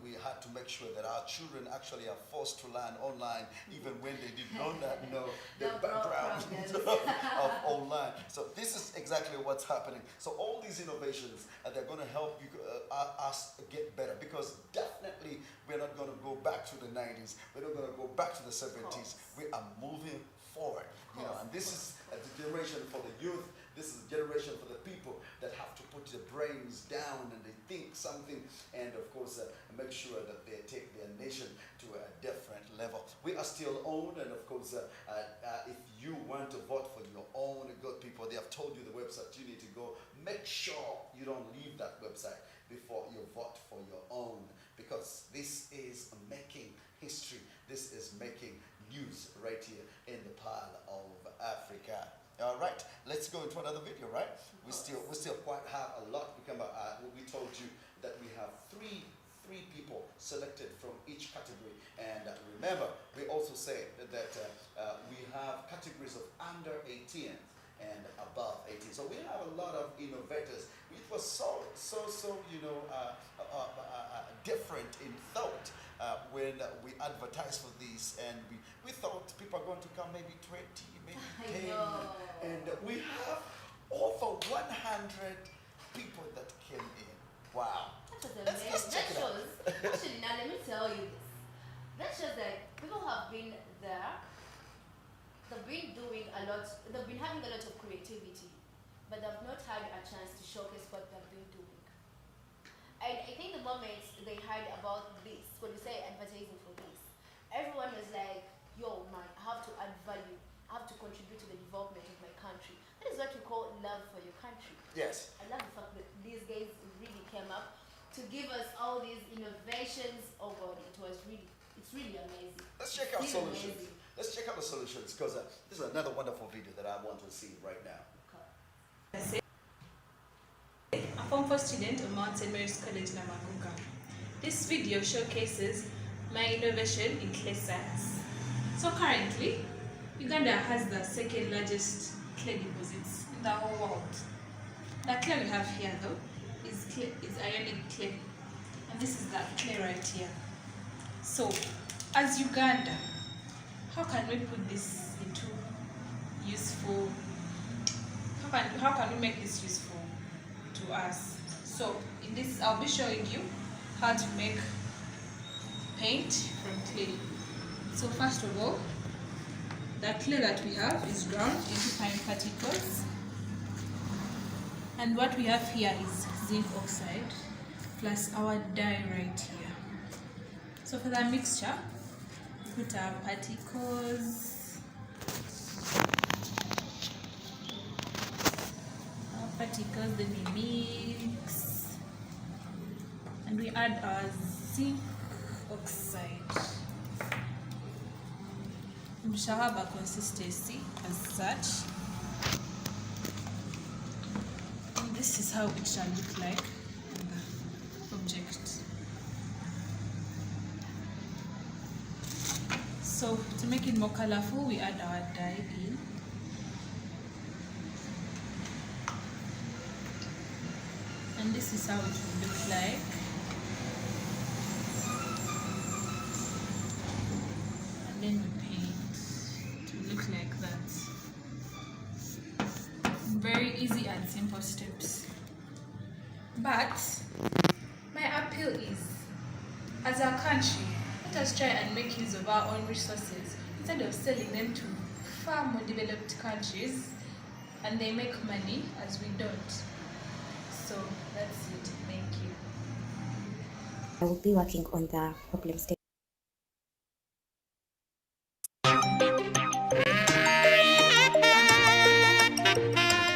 We had to make sure that our children actually are forced to learn online, even when they did not know the background of online. So this is exactly what's happening. So all these innovations, they're going to help you us get better, because definitely we're not going to go back to the 90s. We're not going to go back to the 70s. We are moving forward, and this is the generation for the youth. This is the generation for the people that have to put their brains down and they think something, and of course make sure that they take their nation to a different level. We are still on, and of course if you want to vote for your own good people, they have told you the website you need to go. Make sure you don't leave that website before you vote for your own, because this is making history. This is making news right here in the Pearl of Africa. All right, let's go into another video, right? We still quite have a lot. We told you that we have three people selected from each category, and remember, we also say that we have categories of under 18 and above 18. So we have a lot of innovators. It was so different in thought when we advertised for this, and we thought people are going to come maybe 20, maybe 10, and we have over 100 people that came in. Wow. Let's check it out. Actually, now let me tell you this. That shows that people have been there. They've been doing a lot. They've been having a lot of creativity, but they've not had a chance to showcase what they've been doing. And I think the moment they heard about this, when you say advertising for this, everyone was like, yo, man, I have to add value. I have to contribute to the development of my country. That is what we call love for your country. Yes. I love the fact that these guys really came up to give us all these innovations. Oh God, it's really amazing. Let's check out solutions. Amazing. Let's check out the solutions, because this is another wonderful video that I want to see right now. Okay. A Form 4 student of Mount St. Mary's College, Muganga. This video showcases my innovation in clay science. So currently, Uganda has the second largest clay deposits in the whole world. The clay we have here though is ionic clay, and this is the clay right here. So as Uganda, how can we put this into useful, how can we make this useful to us? So in this I'll be showing you how to make paint from clay. So first of all, the clay that we have is ground into fine particles, and what we have here is zinc oxide plus our dye right here. So for the mixture, we put our particles, then we mix, and we add our zinc oxide. We shall have a consistency as such, and this is how it shall look like in the object. So to make it more colorful, we add our dye in, and this is how it will look like. And then we paint to look like that. Very easy and simple steps. But my appeal is, as a country, let us try and make use of our own resources instead of selling them to far more developed countries, and they make money as we don't. So that's it. Thank you. I will be working on the problem statement.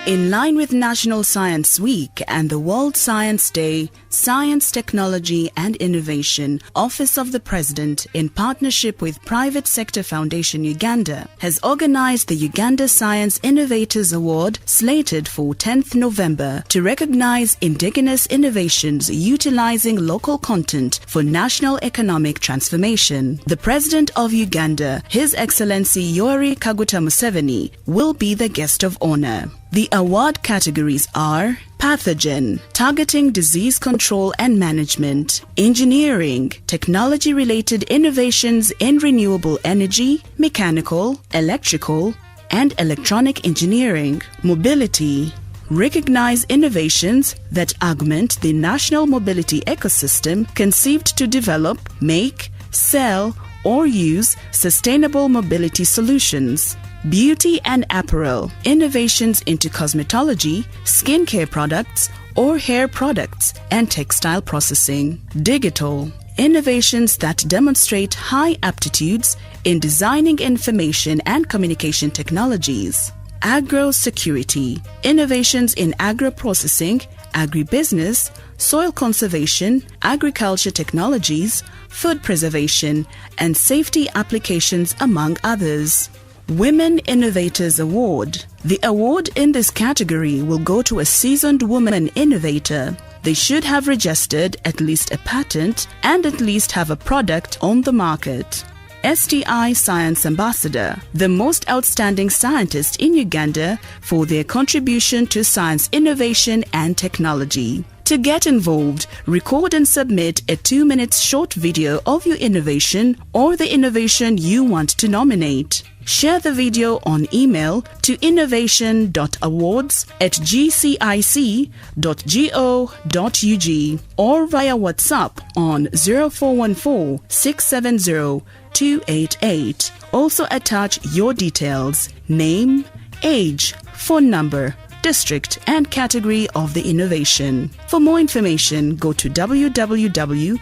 In line with National Science Week and the World Science Day, Science, Technology and Innovation, Office of the President, in partnership with Private Sector Foundation Uganda, has organized the Uganda Science Innovators Award slated for 10th November to recognize indigenous innovations utilizing local content for national economic transformation. The President of Uganda, His Excellency Yoweri Kaguta Museveni, will be the guest of honor. The award categories are pathogen, targeting disease control and management; engineering, technology-related innovations in renewable energy, mechanical, electrical, and electronic engineering; mobility, recognize innovations that augment the national mobility ecosystem conceived to develop, make, sell, or use sustainable mobility solutions; beauty and apparel, innovations into cosmetology, skincare products, or hair products, and textile processing; digital, innovations that demonstrate high aptitudes in designing information and communication technologies; agro security, innovations in agro processing, agribusiness, soil conservation, agriculture technologies, food preservation, and safety applications, among others. Women Innovators Award. The award in this category will go to a seasoned woman innovator. They should have registered at least a patent and at least have a product on the market. STI Science Ambassador, the most outstanding scientist in Uganda for their contribution to science innovation and technology. To get involved, record and submit a 2-minute short video of your innovation or the innovation you want to nominate. Share the video on email to innovation.awards@gcic.go.ug or via WhatsApp on 0414 670 288. Also attach your details, name, age, phone number, district and category of the innovation. For more information, go to www.gcic.go.ug.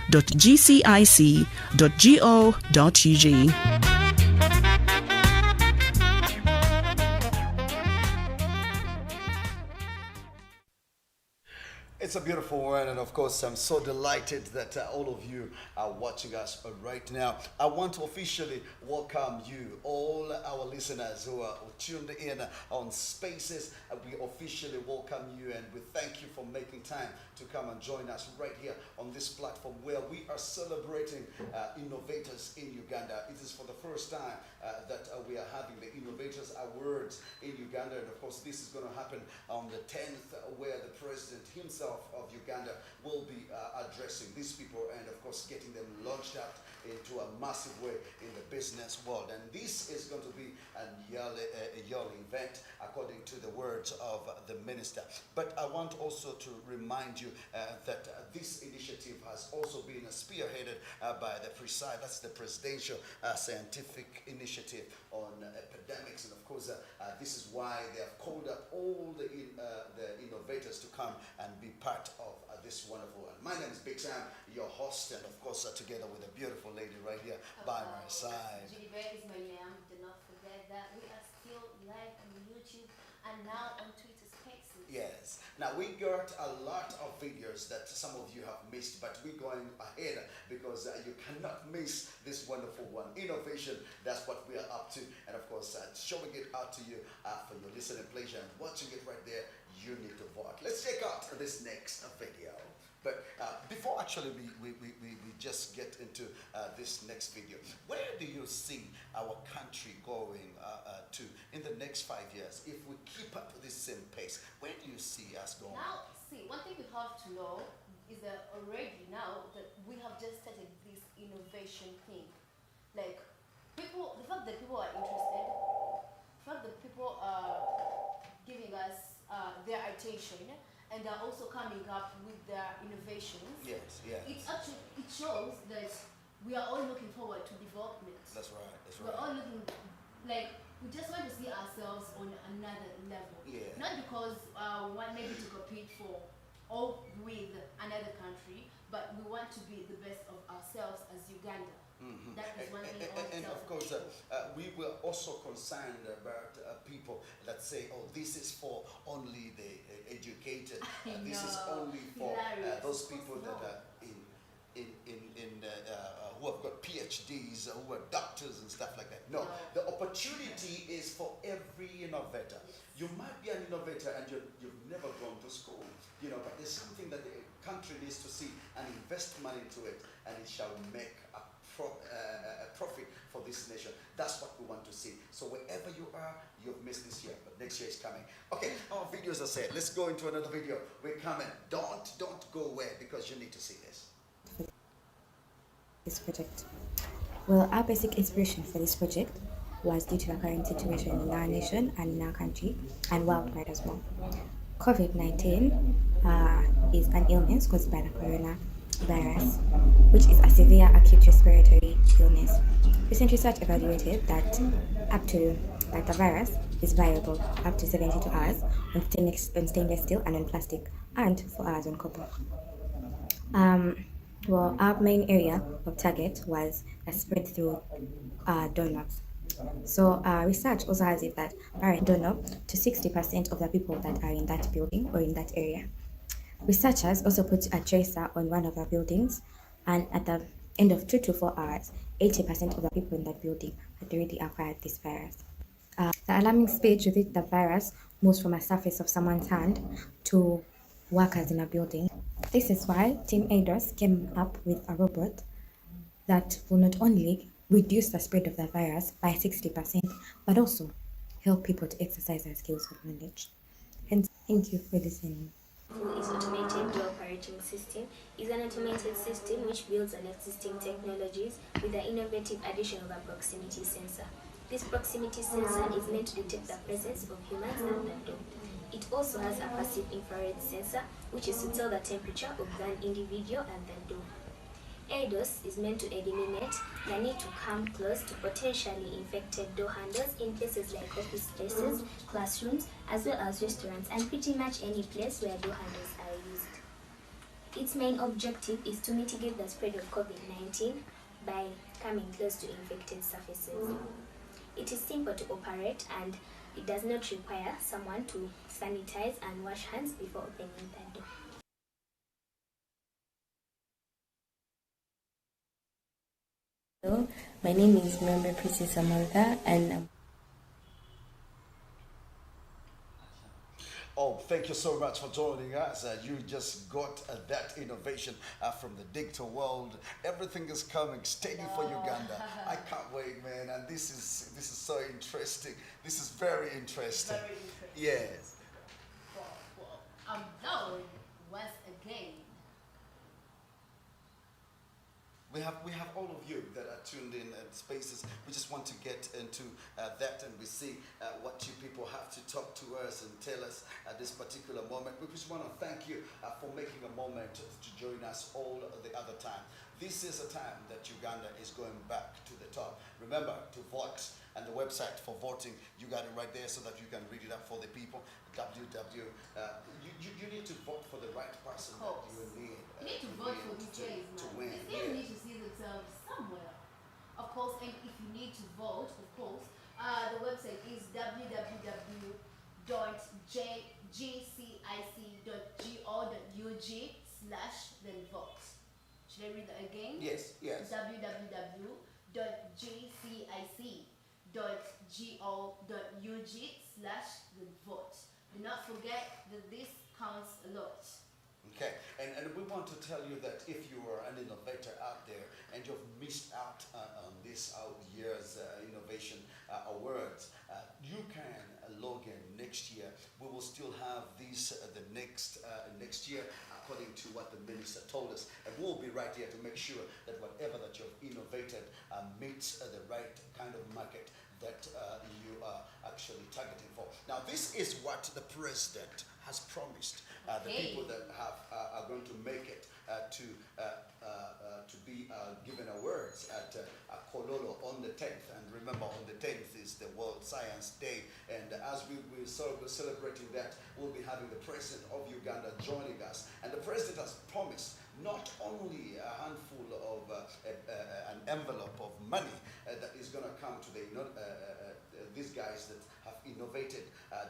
It's a beautiful one, and of course, I'm so delighted that all of you are watching us right now. I want to officially welcome you, all our listeners who are tuned in on Spaces. We officially welcome you, and we thank you for making time to come and join us right here on this platform where we are celebrating innovators in Uganda. It is for the first time that we are having the Innovators Awards in Uganda, and of course, this is going to happen on the 10th, where the president himself of Uganda will be addressing these people and of course getting them launched out into a massive way in the business world. And this is going to be a yearly event according to the words of the minister. But I want also to remind you that this initiative has also been spearheaded by the PRESI, that's the Presidential Scientific Initiative on Epidemics, and of course this is why they have called up all the innovators to come and be part of this wonderful one. My name is Big Sam, your host, and of course together with a beautiful lady right here by my side. Judy Bear is my name. Do not forget that we are still live on YouTube and now on Twitter Spaces. Yes. Now we got a lot of videos that some of you have missed, but we're going ahead because you cannot miss this wonderful one. Innovation, that's what we are up to, and of course showing it out to you for your listening pleasure and watching it right there. You need to vote. Let's check out this next video. But before actually we just get into this next video, where do you see our country going to in the next 5 years if we keep up this same pace? Where do you see us going? Now, see, one thing we have to know is that already now that we have just started this innovation thing. Like, people, the fact that people are interested, the fact that people are giving us their attention and are also coming up with their innovations. Yes, yes. It shows that we are all looking forward to development. That's right. That's right. We're all looking, like, we just want to see ourselves on another level. Yeah. Not because we want maybe to compete for or with another country, but we want to be the best of ourselves as Uganda. That is one thing I want to And tell of the course, people. we were also concerned about people that say, oh, this is for only the educated. This is No, only for hilarious. those Of course people that not. are who have got PhDs, who are doctors and stuff like that. No, the opportunity is for every innovator. You might be an innovator and you've never gone to school, but there's something that the country needs to see and invest money into it, and it shall make a profit for this nation. That's what we want to see. So wherever you are, you've missed this year, but next year is coming. Okay, our videos are set. Let's go into another video. We're coming. Don't go away, because you need to see this. This project. Well, our basic inspiration for this project was due to the current situation in our nation and in our country and worldwide as well. COVID-19 is an illness caused by the coronavirus, which is a severe acute respiratory illness. Recent research evaluated that the virus is viable up to 72 hours on stainless steel and on plastic, and 4 hours on copper. Well, our main area of target was spread through doorknobs. So research also has it that virus doorknob to 60% of the people that are in that building or in that area. Researchers also put a tracer on one of the buildings, and at the end of 2 to 4 hours, 80% of the people in that building had already acquired this virus. The alarming speed with which the virus moves from a surface of someone's hand to workers in a building. This is why Team ADOS came up with a robot that will not only reduce the spread of the virus by 60%, but also help people to exercise their skills of knowledge. Hence, thank you for listening. Is automated door operating system is an automated system which builds on existing technologies with the innovative addition of a proximity sensor. This proximity sensor is meant to detect the presence of humans at the door. It also has a passive infrared sensor, which is to tell the temperature of an individual at the door. ADOS is meant to eliminate the need to come close to potentially infected door handles in places like office spaces, classrooms, as well as restaurants, and pretty much any place where door handles are used. Its main objective is to mitigate the spread of COVID-19 by coming close to infected surfaces. It is simple to operate, and it does not require someone to sanitize and wash hands before opening the door. Hello, my name is Member Princess Samantha, and Oh, thank you so much for joining us. You just got that innovation from the digital world. Everything is coming steady for Uganda. I can't wait, man. And this is so interesting. This is very interesting. Very interesting. Yes. Well, now once again. We have all of you that are tuned in at Spaces. We just want to get into that, and we see what you people have to talk to us and tell us at this particular moment. We just want to thank you for making a moment to join us all the other time. This is a time that Uganda is going back to the top. Remember to vote, and the website for voting, you got it right there so that you can read it up for the people. You need to vote for the right person that you need. You need to vote for these days, man. To win. They still need to see themselves somewhere. Of course, and if you need to vote, of course, the website is www.gcic.go.ug/then-vote. Should I read that again? Yes. www.gcic.go.ug/then-vote. Do not forget that this counts a lot. Okay, and we want to tell you that if you are an innovator out there and you've missed out on this year's innovation awards, you can log in next year. We will still have these the next year, according to what the minister told us, and we'll be right here to make sure that whatever that you've innovated meets the right kind of market that you are actually targeting for. Now, this is what the president has promised. The people that are going to make it to be given awards at Kololo on the 10th. And remember, on the 10th is the World Science Day. And as we will celebrating that, we'll be having the president of Uganda joining us. And the president has promised not only a handful of an envelope of money that is going to come to these guys that have innovated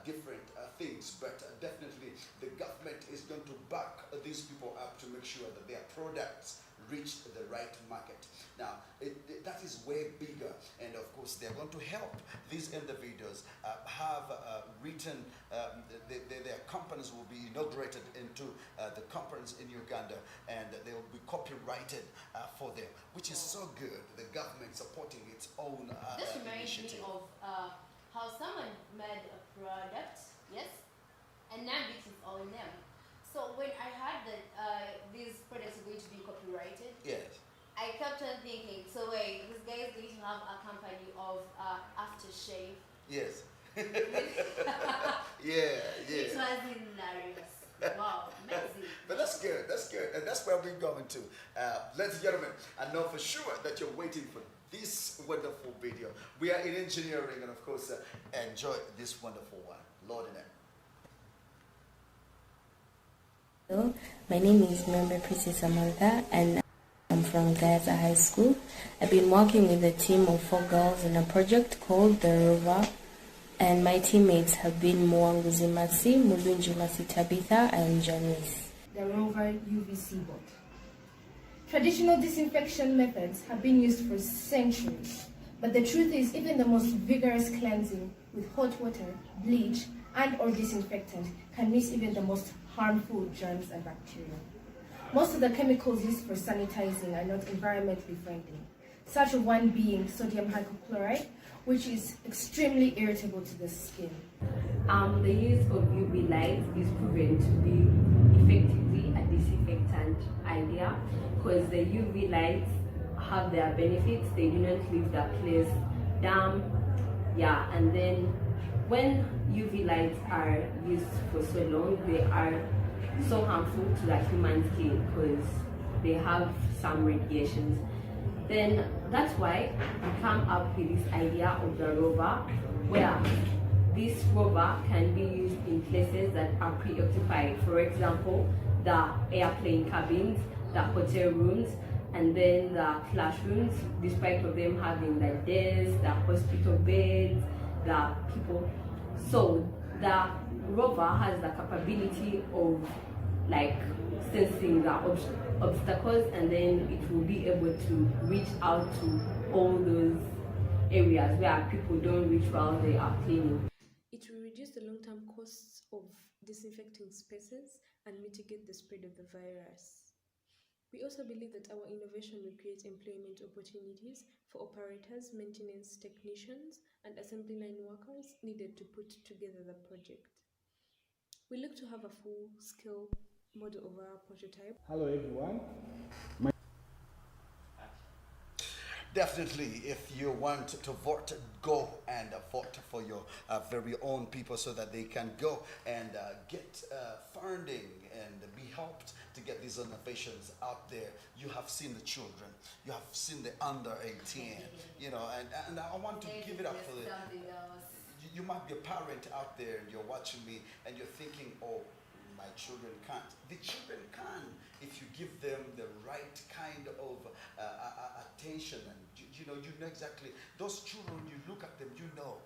different things, but definitely the government is going to back these people up to make sure that their products reach the right market. Now, that is way bigger, and of course, they're going to help these individuals have written, their companies will be inaugurated into the companies in Uganda, and they will be copyrighted for them, which is so good. The government supporting its own This reminds initiative. me of how someone made a product, yes, and now it is all them. So when I heard that these products are going to be copyrighted, Yes. I kept on thinking, so wait, this guy is going to have a company of aftershave. Yes. Yeah. It was hilarious. Wow, amazing. But that's good, and that's where we're going to. Ladies and gentlemen, I know for sure that you're waiting for this wonderful video. We are in engineering, and of course, enjoy this wonderful one. Lord in it. Hello, my name is Member Prissy Samantha, and I'm from Gaza High School. I've been working with a team of 4 girls in a project called The Rover, and my teammates have been Mwanguzi Masi, Mulunji Masi Tabitha, and Janice. The Rover UVC bot. Traditional disinfection methods have been used for centuries, but the truth is even the most vigorous cleansing with hot water, bleach, and/or disinfectant can miss even the most harmful germs and bacteria. Most of the chemicals used for sanitizing are not environmentally friendly, such a one being sodium hypochlorite, which is extremely irritable to the skin. The use of UV light is proven to be effectively a disinfectant idea because the UV lights have their benefits. They do not leave the place damp, and then when UV lights are used for so long, they are so harmful to the human skin because they have some radiations. Then that's why we come up with this idea of the rover, where this rover can be used in places that are preoccupied. For example, the airplane cabins, the hotel rooms, and then the classrooms, despite of them having the desks, the hospital beds, the people. So the rover has the capability of sensing the obstacles, and then it will be able to reach out to all those areas where people don't reach while they are cleaning. It will reduce the long-term costs of disinfecting spaces and mitigate the spread of the virus. We also believe that our innovation will create employment opportunities for operators, maintenance technicians, and assembly line workers needed to put together the project. We look to have a full-scale model of our prototype. Hello everyone. Definitely, if you want to vote, go and vote for your very own people so that they can go and get funding and be helped to get these innovations out there. You have seen the children, you have seen the under 18, and I want to give it up for the. You might be a parent out there and you're watching me and you're thinking, oh, my children can't. The children can if you give them the right kind of attention, and you know exactly. Those children, you look at them, you know,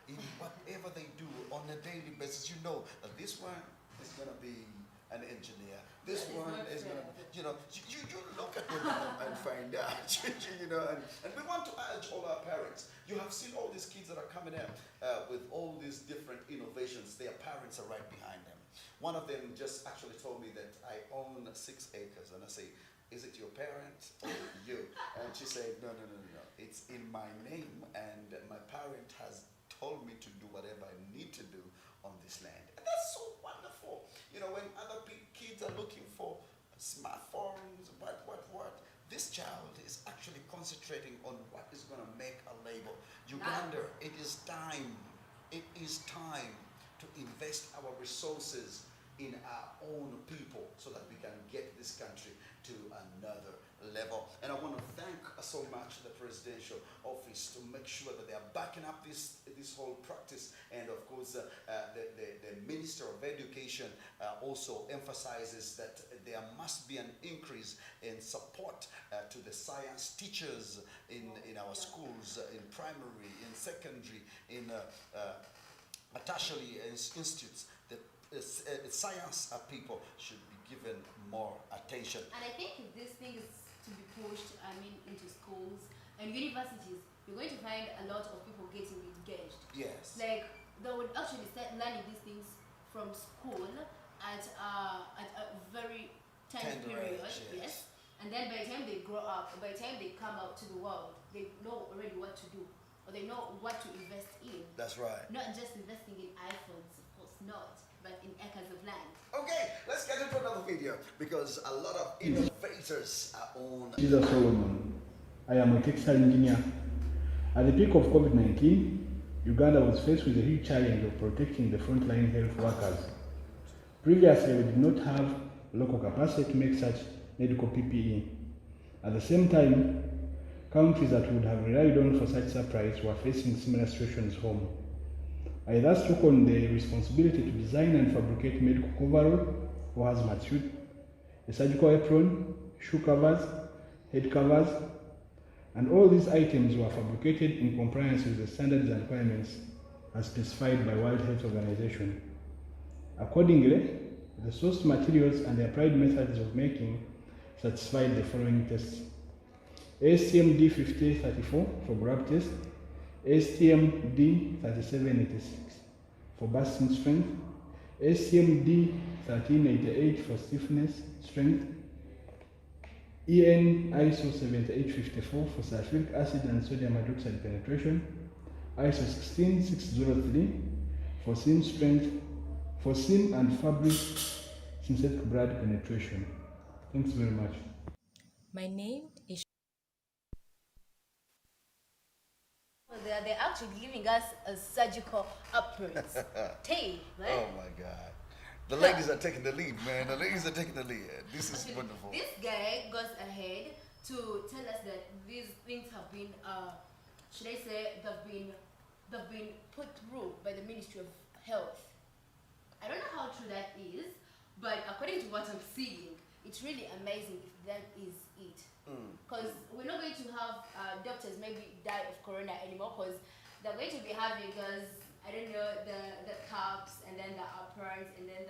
in whatever they do on a daily basis, you know that this one is going to be an engineer. This one is going to, you look at them and find out, and we want to urge all our parents. You have seen all these kids that are coming out with all these different innovations. Their parents are right behind them. One of them just actually told me that I own 6 acres, and I say, is it your parents or you? And she said, no, it's in my name, and my parent has told me to do whatever I need to do on this land. And that's so wonderful. When other kids are looking for smartphones, what, this child is actually concentrating on what is going to make a label. Uganda, it is time to invest our resources in our own people so that we can get this country to another level. And I want to thank so much the presidential office to make sure that they are backing up this whole practice. And of course, the Minister of Education also emphasizes that there must be an increase in support to the science teachers in our schools, in primary, in secondary, in tertiary institutes. The science people should be given more attention. And I think if this thing is to be pushed, into schools and universities, you're going to find a lot of people getting engaged. Yes. Like, they would actually start learning these things from school at a very tender period. Yes. And then by the time they grow up, by the time they come out to the world, they know already what to do, or they know what to invest in. That's right. Not just investing in iPhones, of course not, but in acres of land. Okay, let's get into another video, because a lot of innovators are on. Jesus Solomon. I am a textile engineer. At the peak of COVID-19, Uganda was faced with a huge challenge of protecting the frontline health workers. Previously, we did not have local capacity to make such medical PPE. At the same time, countries that would have relied on for such supplies were facing similar situations home. I thus took on the responsibility to design and fabricate medical coverall or hazmat suit, a surgical apron, shoe covers, head covers, and all these items were fabricated in compliance with the standards and requirements as specified by World Health Organization. Accordingly, the sourced materials and the applied methods of making satisfied the following tests: ASTM D5034 for grab test, ASTM D3786 for bursting strength, ASTM D1388 for stiffness strength, EN ISO 7854 for sulfuric acid and sodium hydroxide penetration, ISO 16603 for seam strength, for seam and fabric synthetic blood penetration. Thanks very much. My name is. They're actually giving us a surgical aprons. Tape, right? Oh my God. The ladies are taking the lead, man. The ladies are taking the lead. This is Actually, wonderful. This guy goes ahead to tell us that these things have been, should I say, they've been put through by the Ministry of Health. I don't know how true that is, but according to what I'm seeing, it's really amazing if that is it. Because we're not going to have doctors maybe die of corona anymore, because they're going to be having I don't know, the cups and then the aprons and then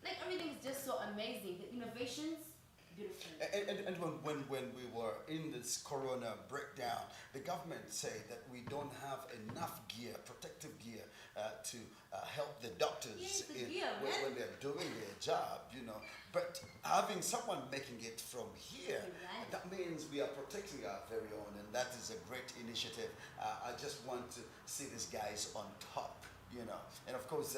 like everything is just so amazing. The innovations, beautiful. And when we were in this corona breakdown, the government said that we don't have enough gear, protective gear, to help the doctors when they're doing their job, you know. But having someone making it from here, that means we are protecting our very own, and that is a great initiative. I just want to see these guys on top, you know. And of course,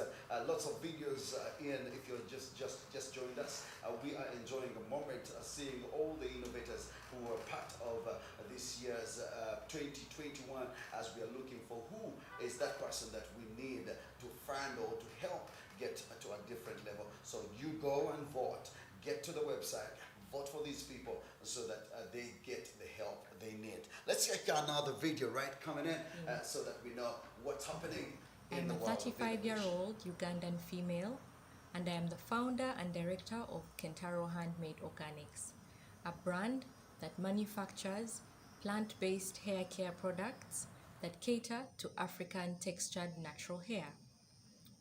lots of videos in. If you're just joined us, we are enjoying a moment seeing all the innovators who were part of this year's 2021, as we are looking for who is that person that we need to fund or to help get to a different level. So you go and vote, get to the website, vote for these people so that they get the help they need. Let's check another video coming in so that we know what's happening in the world. I'm a 35-year-old Ugandan female, and I am the founder and director of Kentaro Handmade Organics, a brand that manufactures plant-based hair care products that cater to African textured natural hair.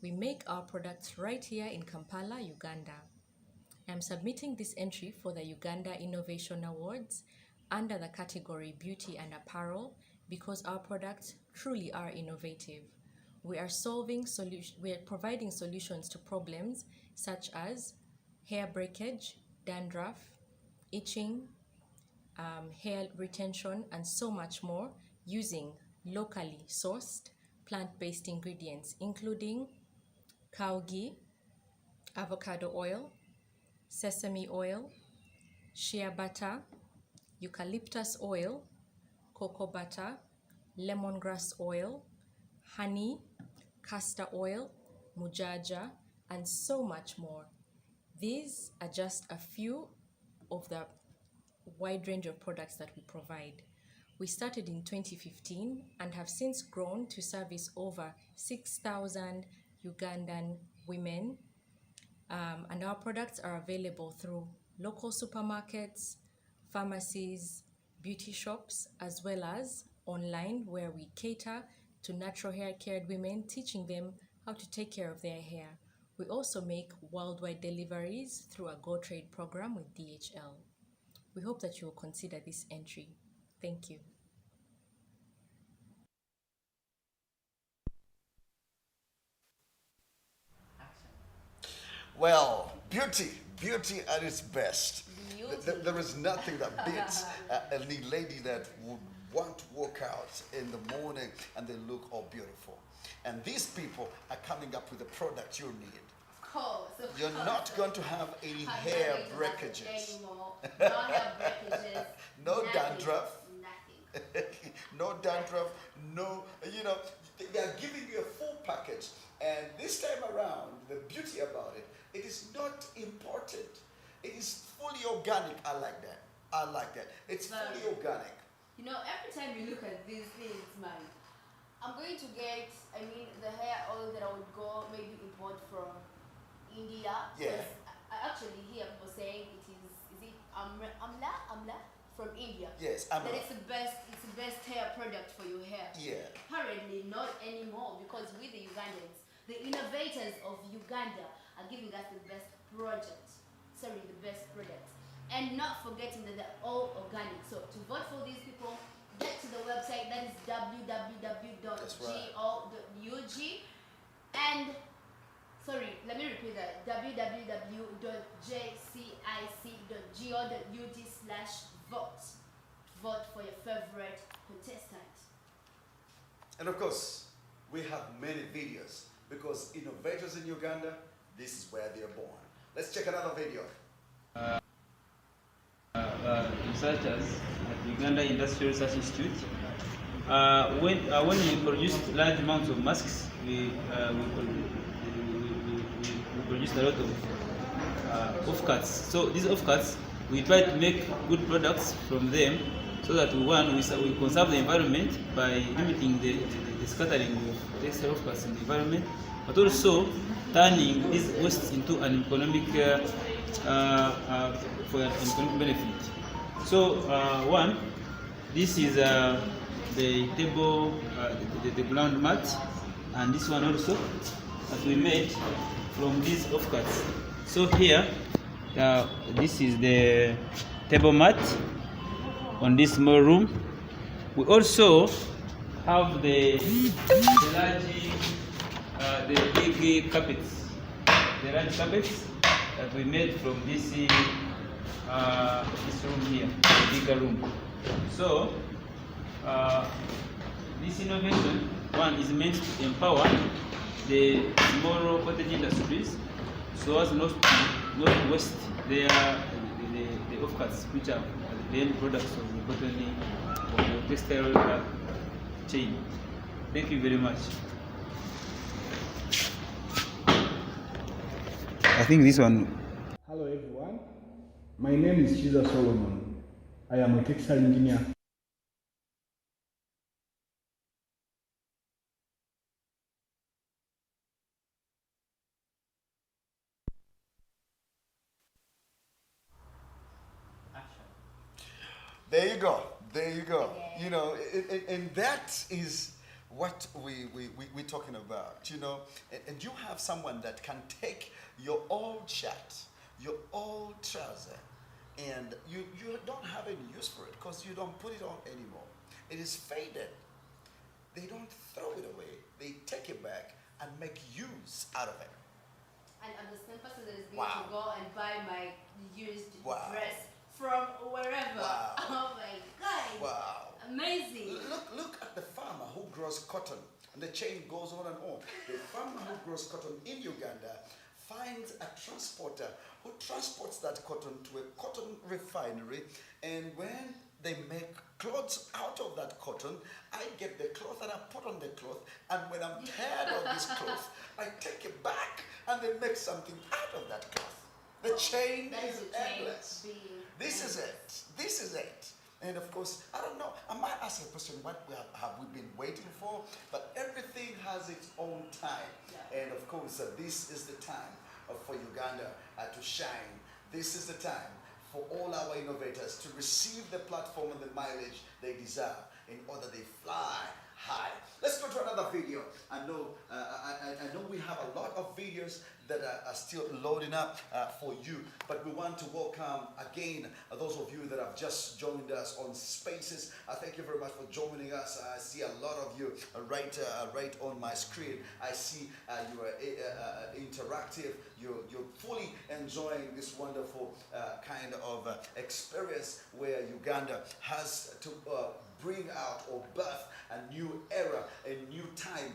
We make our products right here in Kampala, Uganda. I am submitting this entry for the Uganda Innovation Awards under the category Beauty and Apparel because our products truly are innovative. We are providing solutions to problems such as hair breakage, dandruff, itching, hair retention, and so much more using locally sourced plant-based ingredients, including cow ghee, avocado oil, sesame oil, shea butter, eucalyptus oil, cocoa butter, lemongrass oil, honey, castor oil, mujaja, and so much more. These are just a few of the wide range of products that we provide. We started in 2015 and have since grown to service over 6,000 Ugandan women, and our products are available through local supermarkets, pharmacies, beauty shops, as well as online, where we cater to natural hair cared women, teaching them how to take care of their hair. We also make worldwide deliveries through a Go Trade program with DHL. We hope that you will consider this entry. Thank you. Well, beauty at its best. There is nothing that beats a lady that would want to walk out in the morning and they look all beautiful. And these people are coming up with the product you need. Of course. You're not going to have any hair breakages. No hair breakages. No nothing, dandruff. Nothing. No dandruff. No, they are giving you a full package. And this time around, the beauty about it, it is not imported. It is fully organic. I like that. It's fully organic. Every time you look at these things, man, I'm going to get, the hair oil that I would go maybe import from India. Yeah. I actually hear people saying is it Amla from India? Yes, Amla. That it's the best hair product for your hair. Yeah. Apparently not anymore, because with the Ugandans, the innovators of Uganda are giving us the best product. And not forgetting that they're all organic. So to vote for these people, get to the website, that is www.go.ug. And let me repeat that, www.jcic.go.ug/vote. Vote for your favorite contestant. And of course, we have many videos, because innovators in Uganda, this is where they're born. Let's check another video. Researchers at Uganda Industrial Research Institute. When we produced large amounts of masks, we produced a lot of offcuts. So these offcuts, we try to make good products from them, so that we conserve the environment by limiting the scattering of textile offcuts in the environment, but also turning these wastes into an economic for an economic benefit. So this is the table, the ground mat, and this one also that we made from these offcuts. So here, this is the table mat on this small room. We also have the big carpets, the large carpets that we made from this room here, the bigger room. So this innovation one is meant to empower the small cottage industries, so as not to waste the offcuts, which are the end products of the botany of the textile chain. Thank you very much. I think this one. Hello everyone, my name is Chiza Solomon. I am a textile engineer. There you go. And that is what we're talking about, and you have someone that can take your old shirt, your old trouser, and you don't have any use for it because you don't put it on anymore. It is faded. They don't throw it away. They take it back and make use out of it. And I'm the same person that is going to go and buy my used dress from wherever. Wow. Oh my God. Wow. Amazing. Look at the farmer who grows cotton, and the chain goes on and on. The farmer who grows cotton in Uganda finds a transporter who transports that cotton to a cotton refinery, and when they make clothes out of that cotton, I get the cloth and I put on the cloth, and when I'm tired of this cloth, I take it back and they make something out of that cloth. The chain is endless. This is it. This is it. And of course, I don't know, I might ask a question, what have we been waiting for? But everything has its own time. And of course, this is the time for Uganda to shine. This is the time for all our innovators to receive the platform and the mileage they deserve in order they fly high. Let's go to another video. I know we have a lot of videos that are still loading up for you, but we want to welcome again those of you that have just joined us on Spaces. Thank you very much for joining us. I see a lot of you right on my screen. I see you are interactive. You're fully enjoying this wonderful kind of experience where Uganda has to bring out or birth a new era, a new time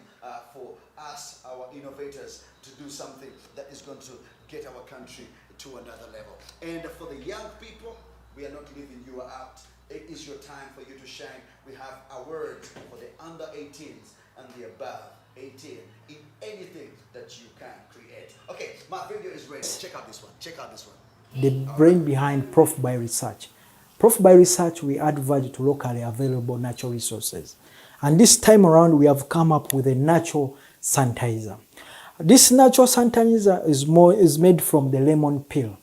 for us, our innovators, to do something that is going to get our country to another level. And for the young people, we are not leaving you out. It is your time for you to shine. We have awards for the under 18s and the above 18 in anything that you can create. Okay, my video is ready. Check out this one. Check out this one. The brain behind Prof by Research. Prof by Research, we add value to locally available natural resources. And this time around, we have come up with a natural sanitizer. This natural sanitizer is made from the lemon peel.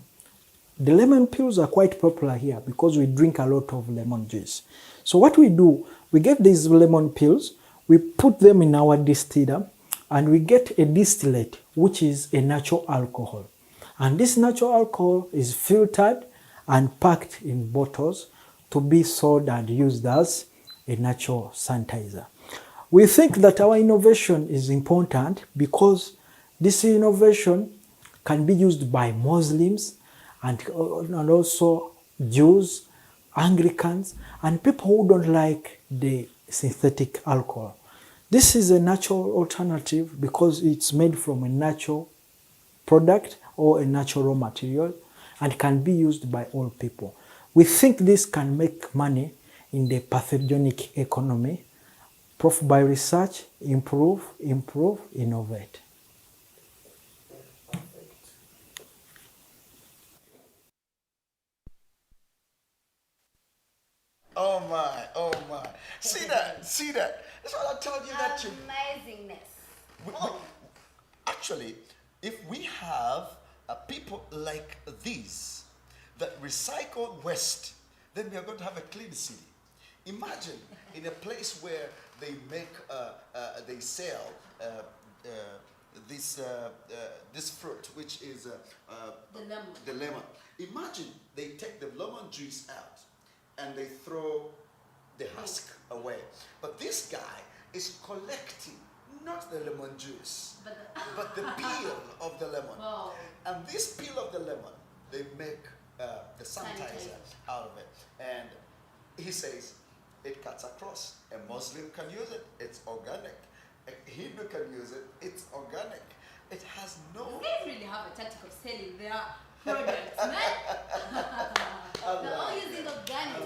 The lemon peels are quite popular here because we drink a lot of lemon juice. So what we do, we get these lemon peels, we put them in our distiller, and we get a distillate, which is a natural alcohol. And this natural alcohol is filtered and packed in bottles to be sold and used as a natural sanitizer. We think that our innovation is important because this innovation can be used by Muslims and also Jews, Anglicans, and people who don't like the synthetic alcohol. This is a natural alternative because it's made from a natural product or a natural raw material and can be used by all people. We think this can make money in the pathogenic economy. Prof by Research, improve, innovate. Oh my. See that? That's what I told you that you... Amazingness. Actually, if we have people like these that recycle waste, then we are going to have a clean city. Imagine in a place where they make, they sell this fruit, which is the lemon. Imagine they take the lemon juice out and they throw the husk away. But this guy is collecting not the lemon juice, but the peel of the lemon. Wow. And this peel of the lemon, they make the sanitizer out of it. And he says, it cuts across. A Muslim can use it, it's organic. A Hindu can use it, it's organic. It has no... They really have a tactic of selling their products, man. They're all using organic.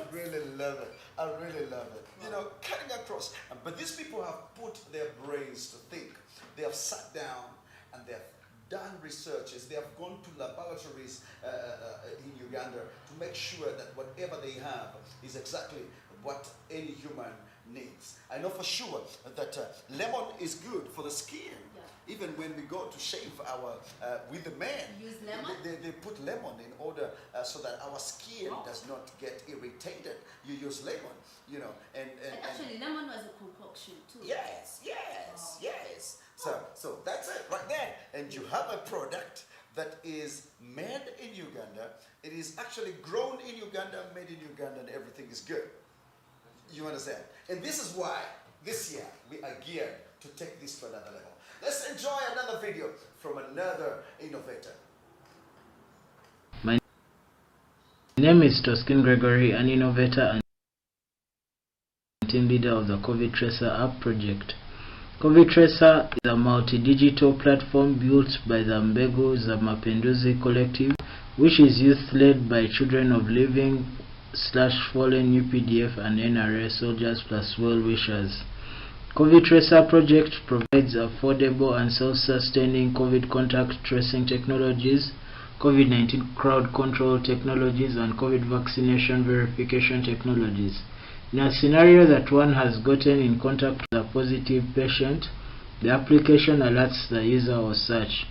I really love it. You know, cutting across. But these people have put their brains to think. They have sat down and they have done researches. They have gone to laboratories in Uganda to make sure that whatever they have is exactly what any human needs. I know for sure that lemon is good for the skin. Yeah. Even when we go to shave our with the men, use lemon? They put lemon in order so that our skin does not get irritated. You use lemon, you know, and actually lemon was a concoction too. Yes. So that's it right there, and you have a product that is made in Uganda. It is actually grown in Uganda, made in Uganda, and everything is good. You understand? And this is why this year we are geared to take this to another level. Let's enjoy another video from another innovator. My name is Toskin Gregory, an innovator and team leader of the COVID Tracer app project. COVID Tracer is a multi-digital platform built by the Mbegu Zamapenduzi Collective, which is youth-led by children of living /fallen UPDF and NRA soldiers plus well-wishers. COVID Tracer project provides affordable and self-sustaining COVID contact tracing technologies COVID-19 crowd control technologies, and COVID vaccination verification technologies. In a scenario that one has gotten in contact with a positive patient, the application alerts the user or such.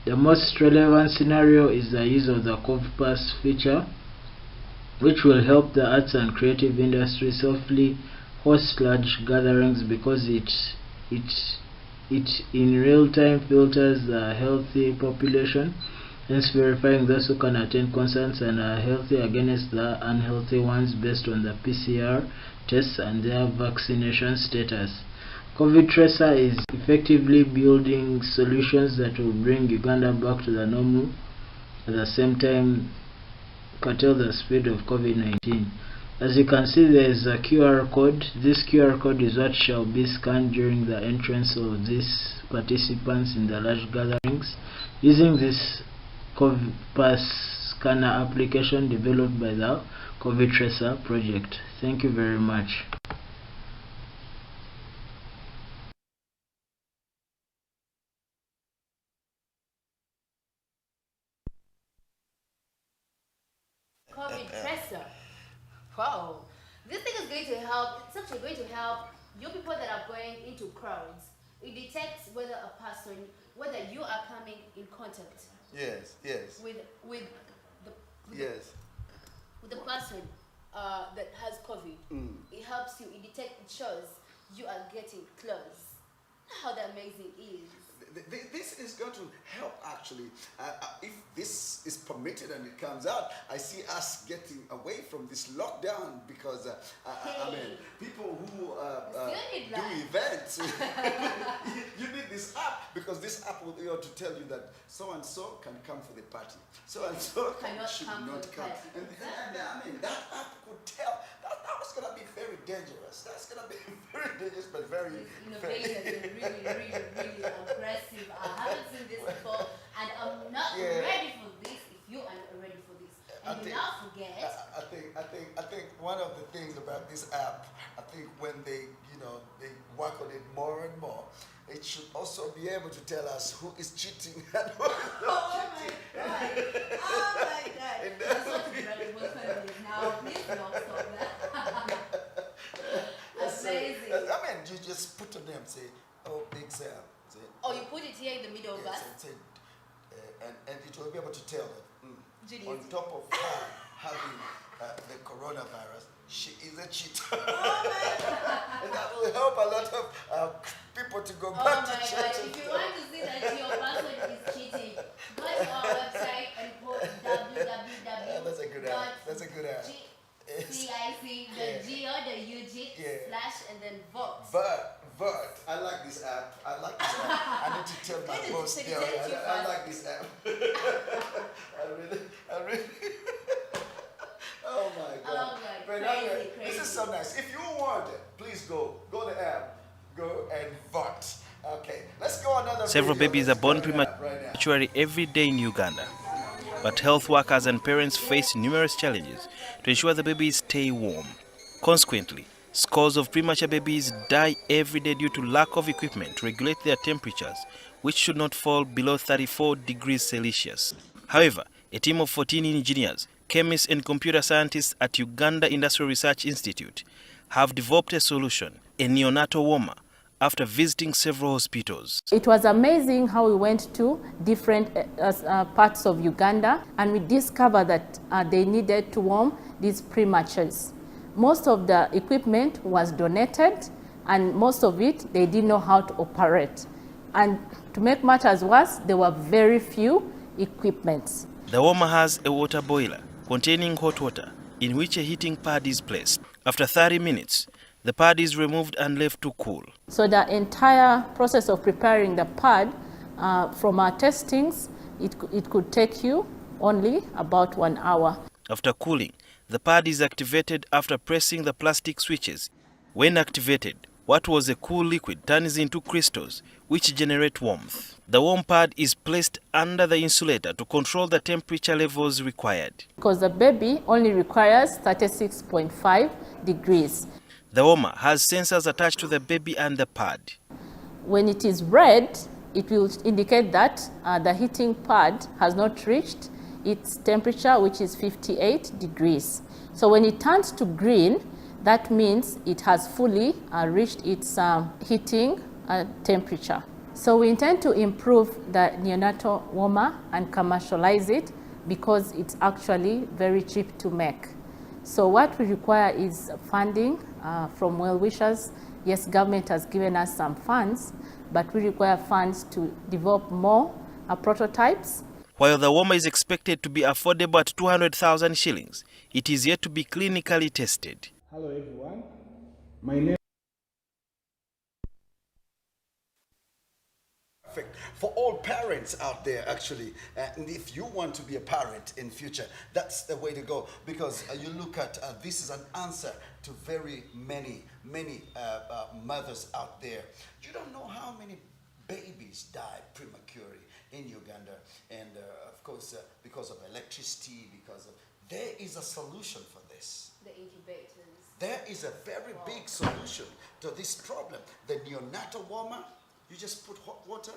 The most relevant scenario is the use of the CovPass feature, which will help the arts and creative industry safely host large gatherings because it in real time filters the healthy population, hence verifying those who can attend concerts and are healthy against the unhealthy ones based on the PCR tests and their vaccination status. COVID Tracer is effectively building solutions that will bring Uganda back to the normal, at the same time curtail the spread of COVID-19. As you can see, there is a QR code. This QR code is what shall be scanned during the entrance of these participants in the large gatherings. Using this CovPass scanner application developed by the COVID Tracer project. Thank you very much. COVID Tracer. Wow. This thing is going to help. It's actually going to help you people that are going into crowds. It detects whether a person, whether you are coming in contact. Yes, yes. With the person that has COVID. It helps you. It detects. It shows you are getting close. How that amazing is. This is going to help actually. If this is permitted and it comes out, I see us getting away from this lockdown because I mean, people who do events, you need this app because this app will be able to tell you that so and so can come for the party, so and so should not come. And I mean, that app could tell. That was going to be very dangerous. That's going to be very dangerous, but very innovative and really aggressive. I haven't seen this before, and I'm not ready for this. If you are not ready for this, and do not forget. I think one of the things about this app, I think when they work on it more and more, it should also be able to tell us who is cheating and who is not cheating. Oh my God! That's what now. Please don't stop that. Amazing. I mean, you just put a name, say, oh, Big Sam. Say, oh, you put it here in the middle of us? And it will be able to tell that on top of her having the coronavirus, she is a cheater. Oh my God. And that will help a lot of people to go back to church. God. If you want to see that your person is cheating, go to our website and put www. That's a good app. That's a good app. CIC.go.ug / and then vote. Vote. I like this app. I need to tell my boss. I like this app. I really. Oh my God. Oh my God. Crazy. This is so nice. If you want it, please go to the app, go and vote. Okay, let's go another. Several babies are born prematurely every day in Uganda. But health workers and parents face numerous challenges to ensure the babies stay warm. Consequently, scores of premature babies die every day due to lack of equipment to regulate their temperatures, which should not fall below 34 degrees Celsius. However, a team of 14 engineers, chemists and computer scientists at Uganda Industrial Research Institute have developed a solution, a neonatal warmer, after visiting several hospitals. It was amazing how we went to different parts of Uganda, and we discovered that they needed to warm these prematures. Most of the equipment was donated, and most of it they didn't know how to operate. And to make matters worse, there were very few equipments. The warmer has a water boiler containing hot water in which a heating pad is placed. After 30 minutes, the pad is removed and left to cool. So the entire process of preparing the pad, from our testings, it could take you only about 1 hour. After cooling, the pad is activated after pressing the plastic switches. When activated, what was a cool liquid turns into crystals, which generate warmth. The warm pad is placed under the insulator to control the temperature levels required. Because the baby only requires 36.5 degrees. The warmer has sensors attached to the baby and the pad. When it is red, it will indicate that the heating pad has not reached its temperature, which is 58 degrees. So when it turns to green, that means it has fully reached its heating temperature. So we intend to improve the neonatal warmer and commercialize it because it's actually very cheap to make. So what we require is funding from well-wishers. Yes, government has given us some funds, but we require funds to develop more prototypes. While the warmer is expected to be affordable at 200,000 shillings, it is yet to be clinically tested. Hello everyone, my name Perfect for all parents out there, actually. And if you want to be a parent in future, that's the way to go, because you look at this is an answer to very many mothers out there. You don't know how many babies die prematurely in Uganda, and of course because of electricity, there is a solution for this. The incubators. There is a very big solution to this problem. The neonatal warmer, you just put hot water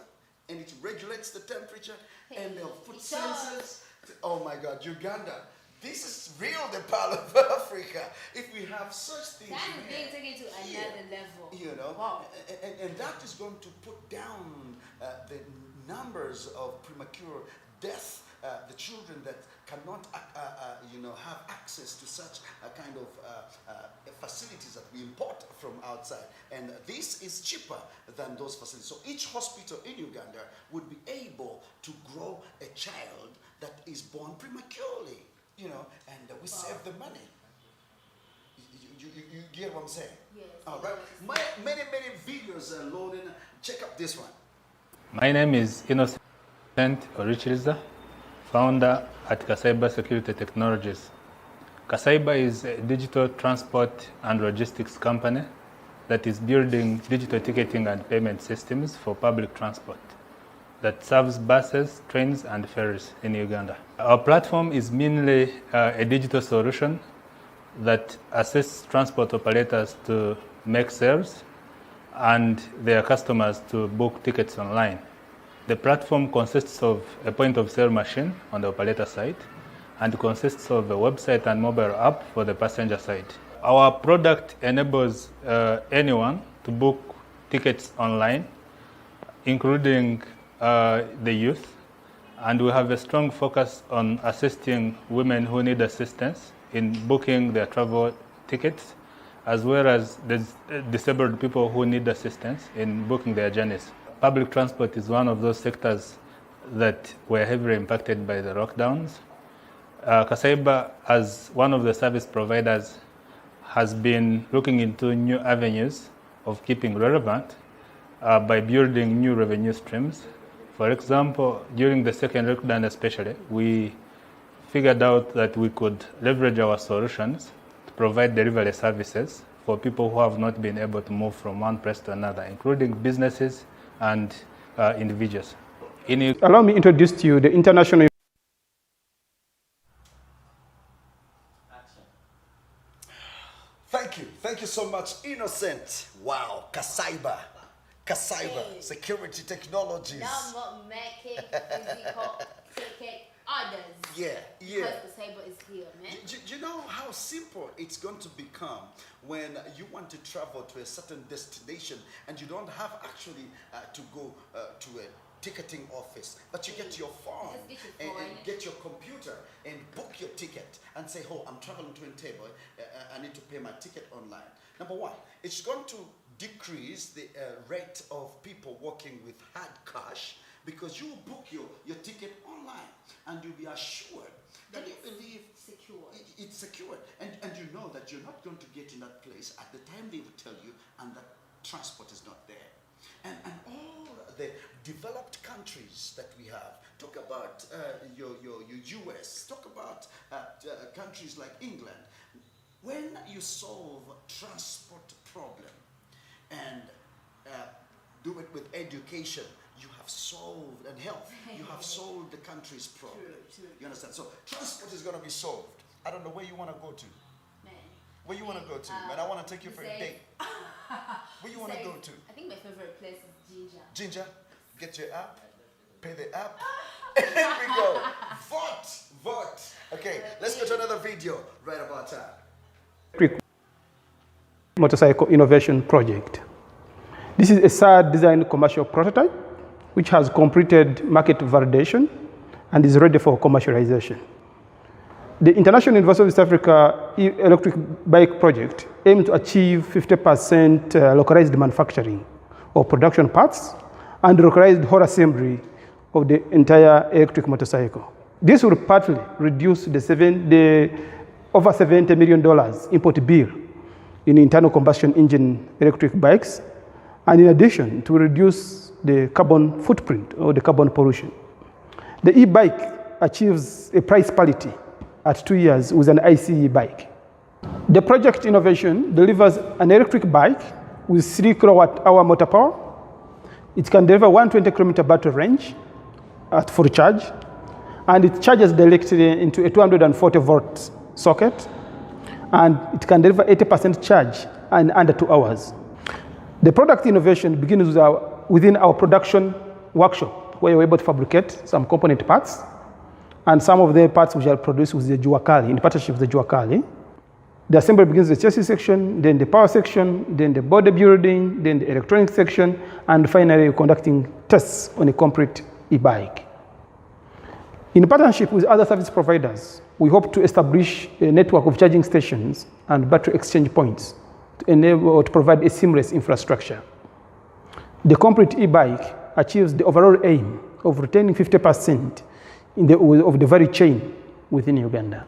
and it regulates the temperature, and they'll put sensors. Oh my God, Uganda. This is real, the Pearl of Africa. If we have such things, that is being taken to another level. You know, wow. and that is going to put down the numbers of premature death. The children that cannot, have access to such a kind of facilities that we import from outside, and this is cheaper than those facilities. So each hospital in Uganda would be able to grow a child that is born prematurely, and we save the money. You get what I'm saying? Yes. All right. Many videos are loading. Check out this one. My name is Innocent Orichiriza, founder at Cassava Security Technologies. Cassava is a digital transport and logistics company that is building digital ticketing and payment systems for public transport that serves buses, trains, and ferries in Uganda. Our platform is mainly a digital solution that assists transport operators to make sales and their customers to book tickets online. The platform consists of a point-of-sale machine on the operator side and consists of a website and mobile app for the passenger side. Our product enables anyone to book tickets online, including the youth, and we have a strong focus on assisting women who need assistance in booking their travel tickets, as well as the disabled people who need assistance in booking their journeys. Public transport is one of those sectors that were heavily impacted by the lockdowns. Cassava, as one of the service providers, has been looking into new avenues of keeping relevant by building new revenue streams. For example, during the second lockdown especially, we figured out that we could leverage our solutions to provide delivery services for people who have not been able to move from one place to another, including businesses and individuals. Allow me to introduce to you the international. Thank you so much, Innocent. Wow, Cassava, Security Technologies. Now making physical ticket orders. Yeah. Because Cassava is here, man. Do you know how simple it's going to become when you want to travel to a certain destination and you don't have actually to go to a ticketing office, but you get your phone and get your computer and book your ticket and say, oh, I'm traveling to Entebbe, I need to pay my ticket online. Number one, it's going to decrease the rate of people working with hard cash, because you book your ticket online and you'll be assured that you believe it's secured, and you know that you're not going to get in that place at the time they will tell you, and that transport is not there. And all the developed countries that we have, talk about your US, talk about countries like England. When you solve transport problem and do it with education, you have solved, and health, you have solved the country's problem. True. You understand? So transport is going to be solved. I don't know where you want to go to. Man. Where you want to go to? Man, I want to take you for a date. Where you want to go to? I think my favorite place is Ginger. Ginger, get your app, pay the app, Here we go. Vote. Okay, let's go to another video right about time. Electric motorcycle innovation project. This is a SAD designed commercial prototype which has completed market validation and is ready for commercialization. The International University of East Africa electric bike project aims to achieve 50% localized manufacturing of production parts and localized whole assembly of the entire electric motorcycle. This will partly reduce the over $70 million import bill in internal combustion engine electric bikes, and in addition to reduce the carbon footprint or the carbon pollution. The e-bike achieves a price parity at 2 years with an ICE bike. The project innovation delivers an electric bike with 3 kilowatt-hour motor power. It can deliver 120 kilometer battery range at full charge, and it charges directly into a 240 volt socket, and it can deliver 80% charge in under 2 hours. The product innovation begins within our production workshop, where we're able to fabricate some component parts, and some of the parts which are produced with the Juakali, in partnership with the Juakali. The assembly begins with the chassis section, then the power section, then the body building, then the electronic section, and finally conducting tests on a complete e-bike. In partnership with other service providers, we hope to establish a network of charging stations and battery exchange points to enable to provide a seamless infrastructure. The complete e-bike achieves the overall aim of retaining 50% of the value chain within Uganda.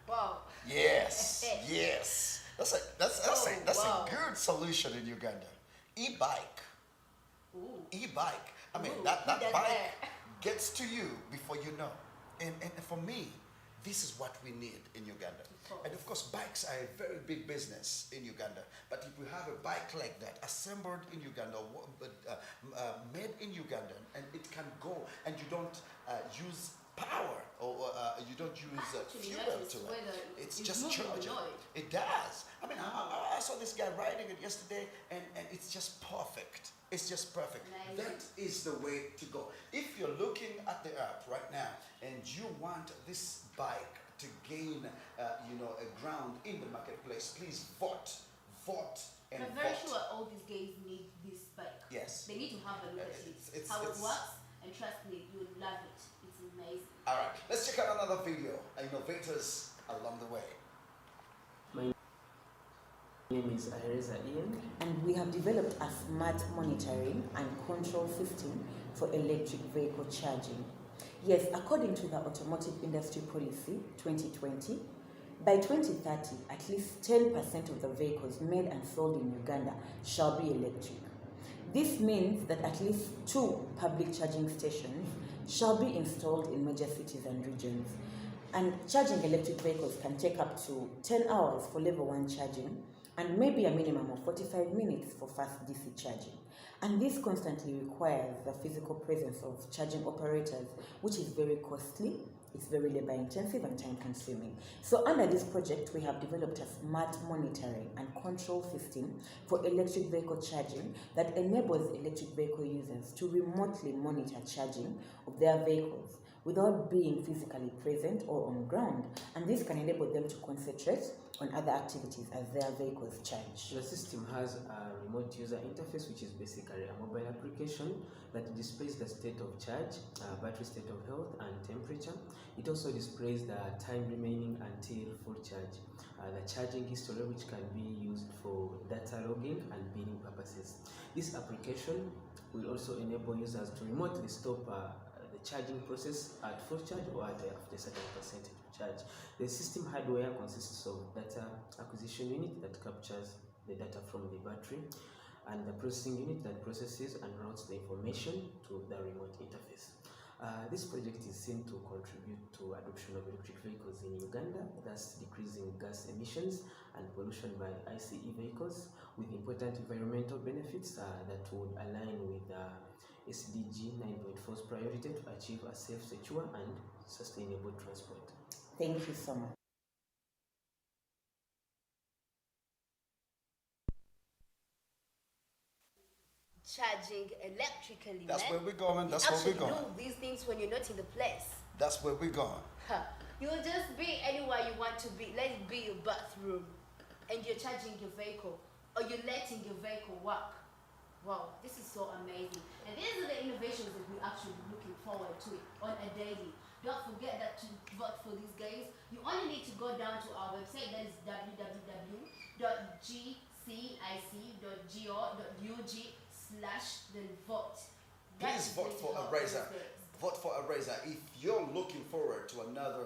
Wow. Yes. That's a good solution in Uganda. E-bike. I mean, that bike gets to you before you know. And for me, this is what we need in Uganda. And of course, bikes are a very big business in Uganda. But if we have a bike like that, assembled in Uganda, made in Uganda, and it can go, and you don't use power, or you don't use fuel to it. It's just charging. It does. I mean, I saw this guy riding it yesterday, and it's just perfect. It's just perfect. That is the way to go. If you're looking at the app right now, and you want this bike to gain, a ground in the marketplace, please vote. And I'm very sure all these guys need this bike. Yes. They need to have a look at it. How it works, and trust me, you'll love it. It's amazing. All right, let's check out another video. Innovators along the way. My name is Ahereza Ian, and we have developed a smart monitoring and control system for electric vehicle charging. Yes, according to the Automotive Industry Policy 2020, by 2030, at least 10% of the vehicles made and sold in Uganda shall be electric. This means that at least 2 public charging stations shall be installed in major cities and regions. And charging electric vehicles can take up to 10 hours for level 1 charging, and maybe a minimum of 45 minutes for fast DC charging. And this constantly requires the physical presence of charging operators, which is very costly, it's very labor intensive and time consuming. So under this project, we have developed a smart monitoring and control system for electric vehicle charging that enables electric vehicle users to remotely monitor charging of their vehicles without being physically present or on ground. And this can enable them to concentrate on other activities as their vehicles charge. The system has a remote user interface, which is basically a mobile application that displays the state of charge, battery state of health, and temperature. It also displays the time remaining until full charge, the charging history, which can be used for data logging and billing purposes. This application will also enable users to remotely stop the charging process at full charge or at a certain percentage of charge. The system hardware consists of data acquisition unit that captures the data from the battery, and the processing unit that processes and routes the information to the remote interface. This project is seen to contribute to adoption of electric vehicles in Uganda, thus decreasing gas emissions and pollution by ICE vehicles, with important environmental benefits that would align with SDG 9.4's priority to achieve a safe, secure, and sustainable transport. Thank you so much. charging electrically. That's man. where we're going. That's you where we're going. actually do these things when you're not in the place. That's where we're going. You'll just be anywhere you want to be. Let's be your bathroom, and you're charging your vehicle, or you're letting your vehicle work. Wow, this is so amazing. And these are the innovations that we're actually looking forward to on a daily. Don't forget that to vote for these guys, you only need to go down to our website, that is www.gci.go.ug/vote. Please vote for a razor. Vote for a razor. If you're looking forward to another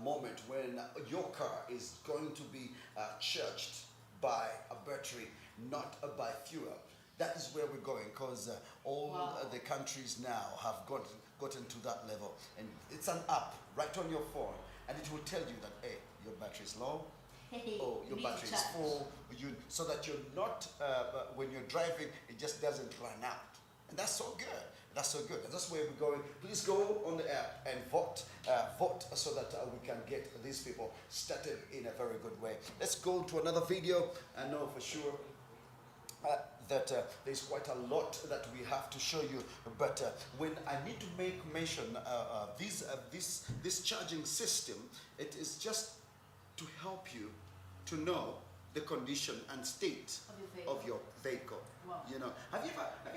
moment when your car is going to be charged by a battery, not by fuel, that is where we're going, because all the countries now have gotten to that level. And it's an app right on your phone, and it will tell you that, hey, your battery is low, or your battery is full, so that you're not, when you're driving, it just doesn't run out. And that's so good. That's so good. And that's where we're going. Please go on the app and vote. Vote so that we can get these people started in a very good way. Let's go to another video. I know for sure that there's quite a lot that we have to show you, but when I need to make mention this charging system, it is just to help you to know the condition and state of your vehicle. Wow. You know, have you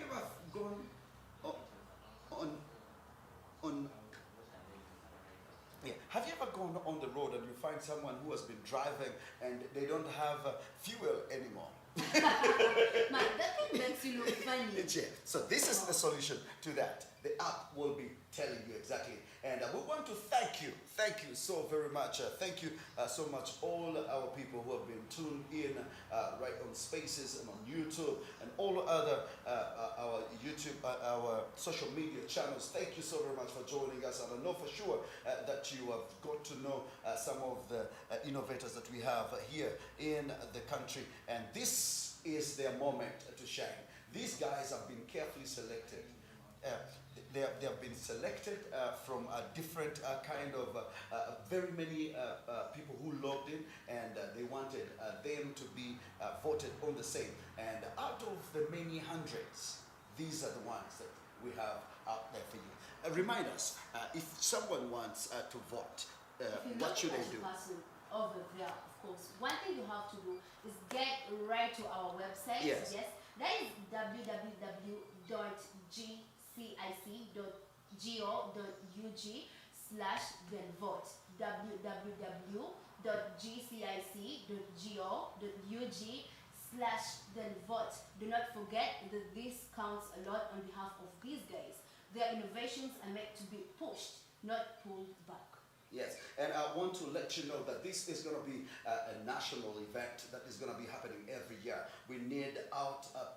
ever gone on yeah, have you ever gone on the road and you find someone who has been driving and they don't have fuel anymore? Man, that thing makes you look funny. Yeah. So this is the solution to that. The app will be telling you exactly. And we want to thank you so very much. Thank you so much, all our people who have been tuned in right on Spaces and on YouTube and all other our YouTube, our social media channels. Thank you so very much for joining us. And I know for sure that you have got to know some of the innovators that we have here in the country. And this is their moment to shine. These guys have been carefully selected. They have been selected from a different kind of very many people who logged in, and they wanted them to be voted on the same. And out of the many hundreds, these are the ones that we have out there for you. Remind us, if someone wants to vote, what should they do? Over there, of course. One thing you have to do is get right to our website. Yes. That is www.gci.go.ug/vote. www.gcic.go.ug/vote. Do not forget that this counts a lot on behalf of these guys. Their innovations are meant to be pushed, not pulled back. Yes, and I want to let you know that this is going to be a national event that is going to be happening every year. We need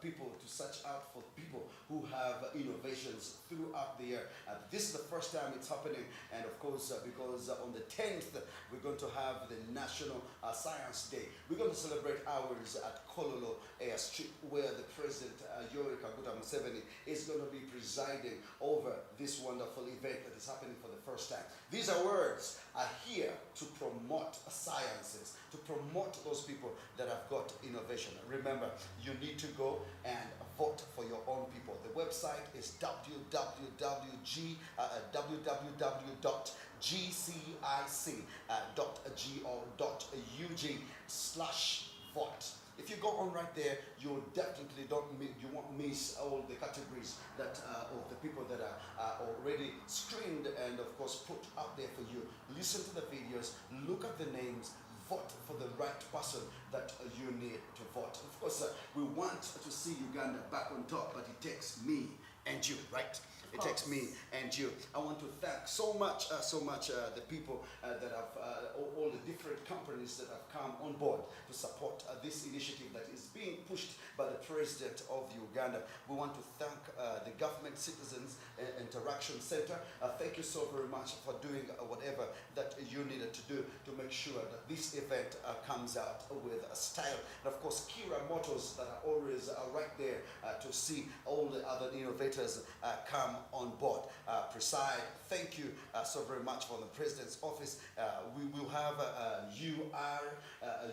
people to search out for people who have innovations throughout the year. This is the first time it's happening, and of course, because on the 10th, we're going to have the National Science Day. We're going to celebrate ours at Kololo Airstrip, where the President, Yoweri Kaguta Museveni, is going to be presiding over this wonderful event that is happening for the first time. These are words are here to promote sciences, to promote those people that have got innovation. Remember, you need to go and vote for your own people. The website is www.gcic.go.ug/vote. If you go on right there, you definitely you won't miss all the categories that of the people that are already screened and of course put out there for you. Listen to the videos, look at the names, vote for the right person that you need to vote. Of course, we want to see Uganda back on top, but it takes me and you, right? It takes me and you. I want to thank so much the people that have, all the different companies that have come on board to support this initiative that is being pushed by the President of Uganda. We want to thank the Government Citizens Interaction Center. Thank you so very much for doing whatever that you needed to do to make sure that this event comes out with a style. And of course, Kira Motors that are always right there to see all the other innovators come on board. Preside, thank you so very much for the President's Office. We will have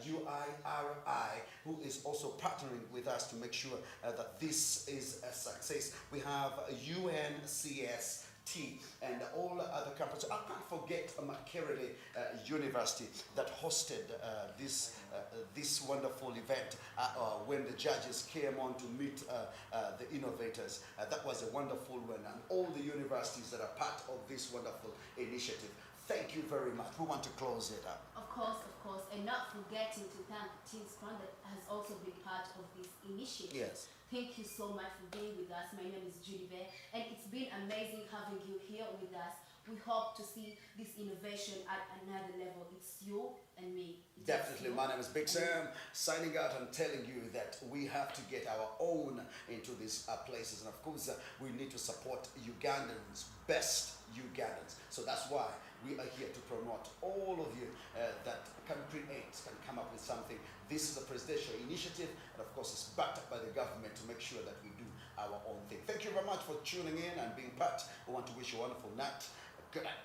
UIRI, who is also partnering with us to make sure that this is a success. We have UNCS and all other campuses. I can't forget Makerere University that hosted this wonderful event when the judges came on to meet the innovators. That was a wonderful one, and all the universities that are part of this wonderful initiative. Thank you very much. We want to close it up. Of course, and not forgetting to thank Teamspan that has also been part of this initiative. Yes. Thank you so much for being with us. My name is Judy Bear, and it's been amazing having you here with us. We hope to see this innovation at another level. It's you and me. Definitely. My name is Big Sam, signing out and telling you that we have to get our own into these places. And of course, we need to support Ugandans, best Ugandans. So that's why we are here to promote all of you that can create, can come up with something. This is a presidential initiative, and of course it's backed up by the government to make sure that we do our own thing. Thank you very much for tuning in and being part. We want to wish you a wonderful night. Good night.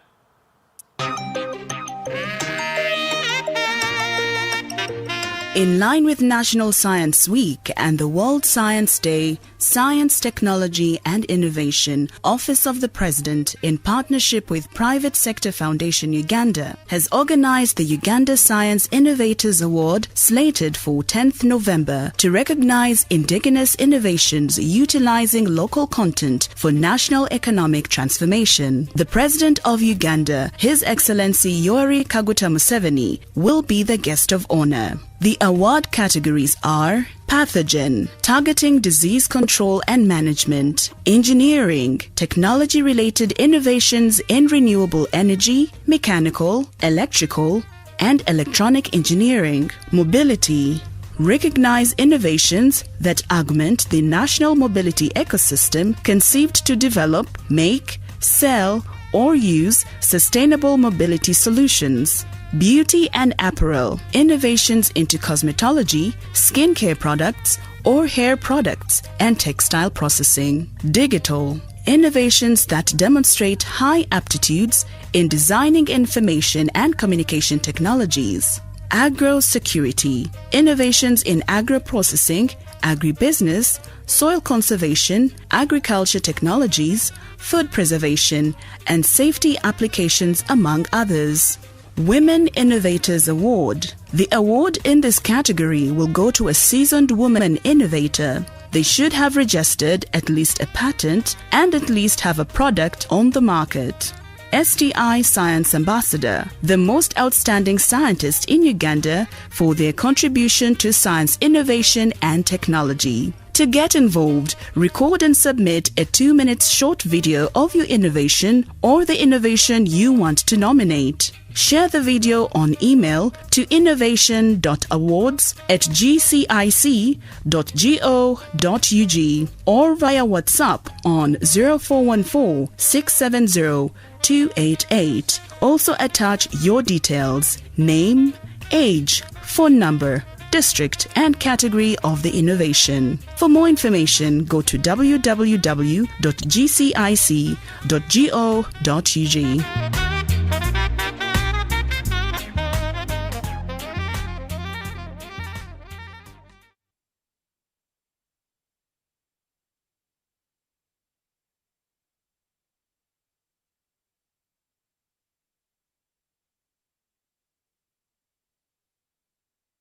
In line with National Science Week and the World Science Day, Science, Technology and Innovation, Office of the President, in partnership with Private Sector Foundation Uganda, has organized the Uganda Science Innovators Award slated for 10th November to recognize indigenous innovations utilizing local content for national economic transformation. The President of Uganda, His Excellency Yoweri Kaguta Museveni, will be the guest of honor. The award categories are pathogen, targeting disease control and management, engineering, technology-related innovations in renewable energy, mechanical, electrical, and electronic engineering, mobility, recognize innovations that augment the national mobility ecosystem conceived to develop, make, sell, or use sustainable mobility solutions. Beauty and apparel, innovations into cosmetology, skincare products, or hair products, and textile processing. Digital, innovations that demonstrate high aptitudes in designing information and communication technologies. Agro security, innovations in agro processing, agribusiness, soil conservation, agriculture technologies, food preservation, and safety applications, among others. Women Innovators Award. The award in this category will go to a seasoned woman innovator. They should have registered at least a patent and at least have a product on the market. STI Science Ambassador, the most outstanding scientist in Uganda for their contribution to science innovation and technology. To get involved, record and submit a 2-minute short video of your innovation or the innovation you want to nominate. Share the video on email to innovation.awards@gcic.go.ug or via WhatsApp on 0414 670 288. Also attach your details, name, age, phone number, district and category of the innovation. For more information, go to www.gcic.go.ug.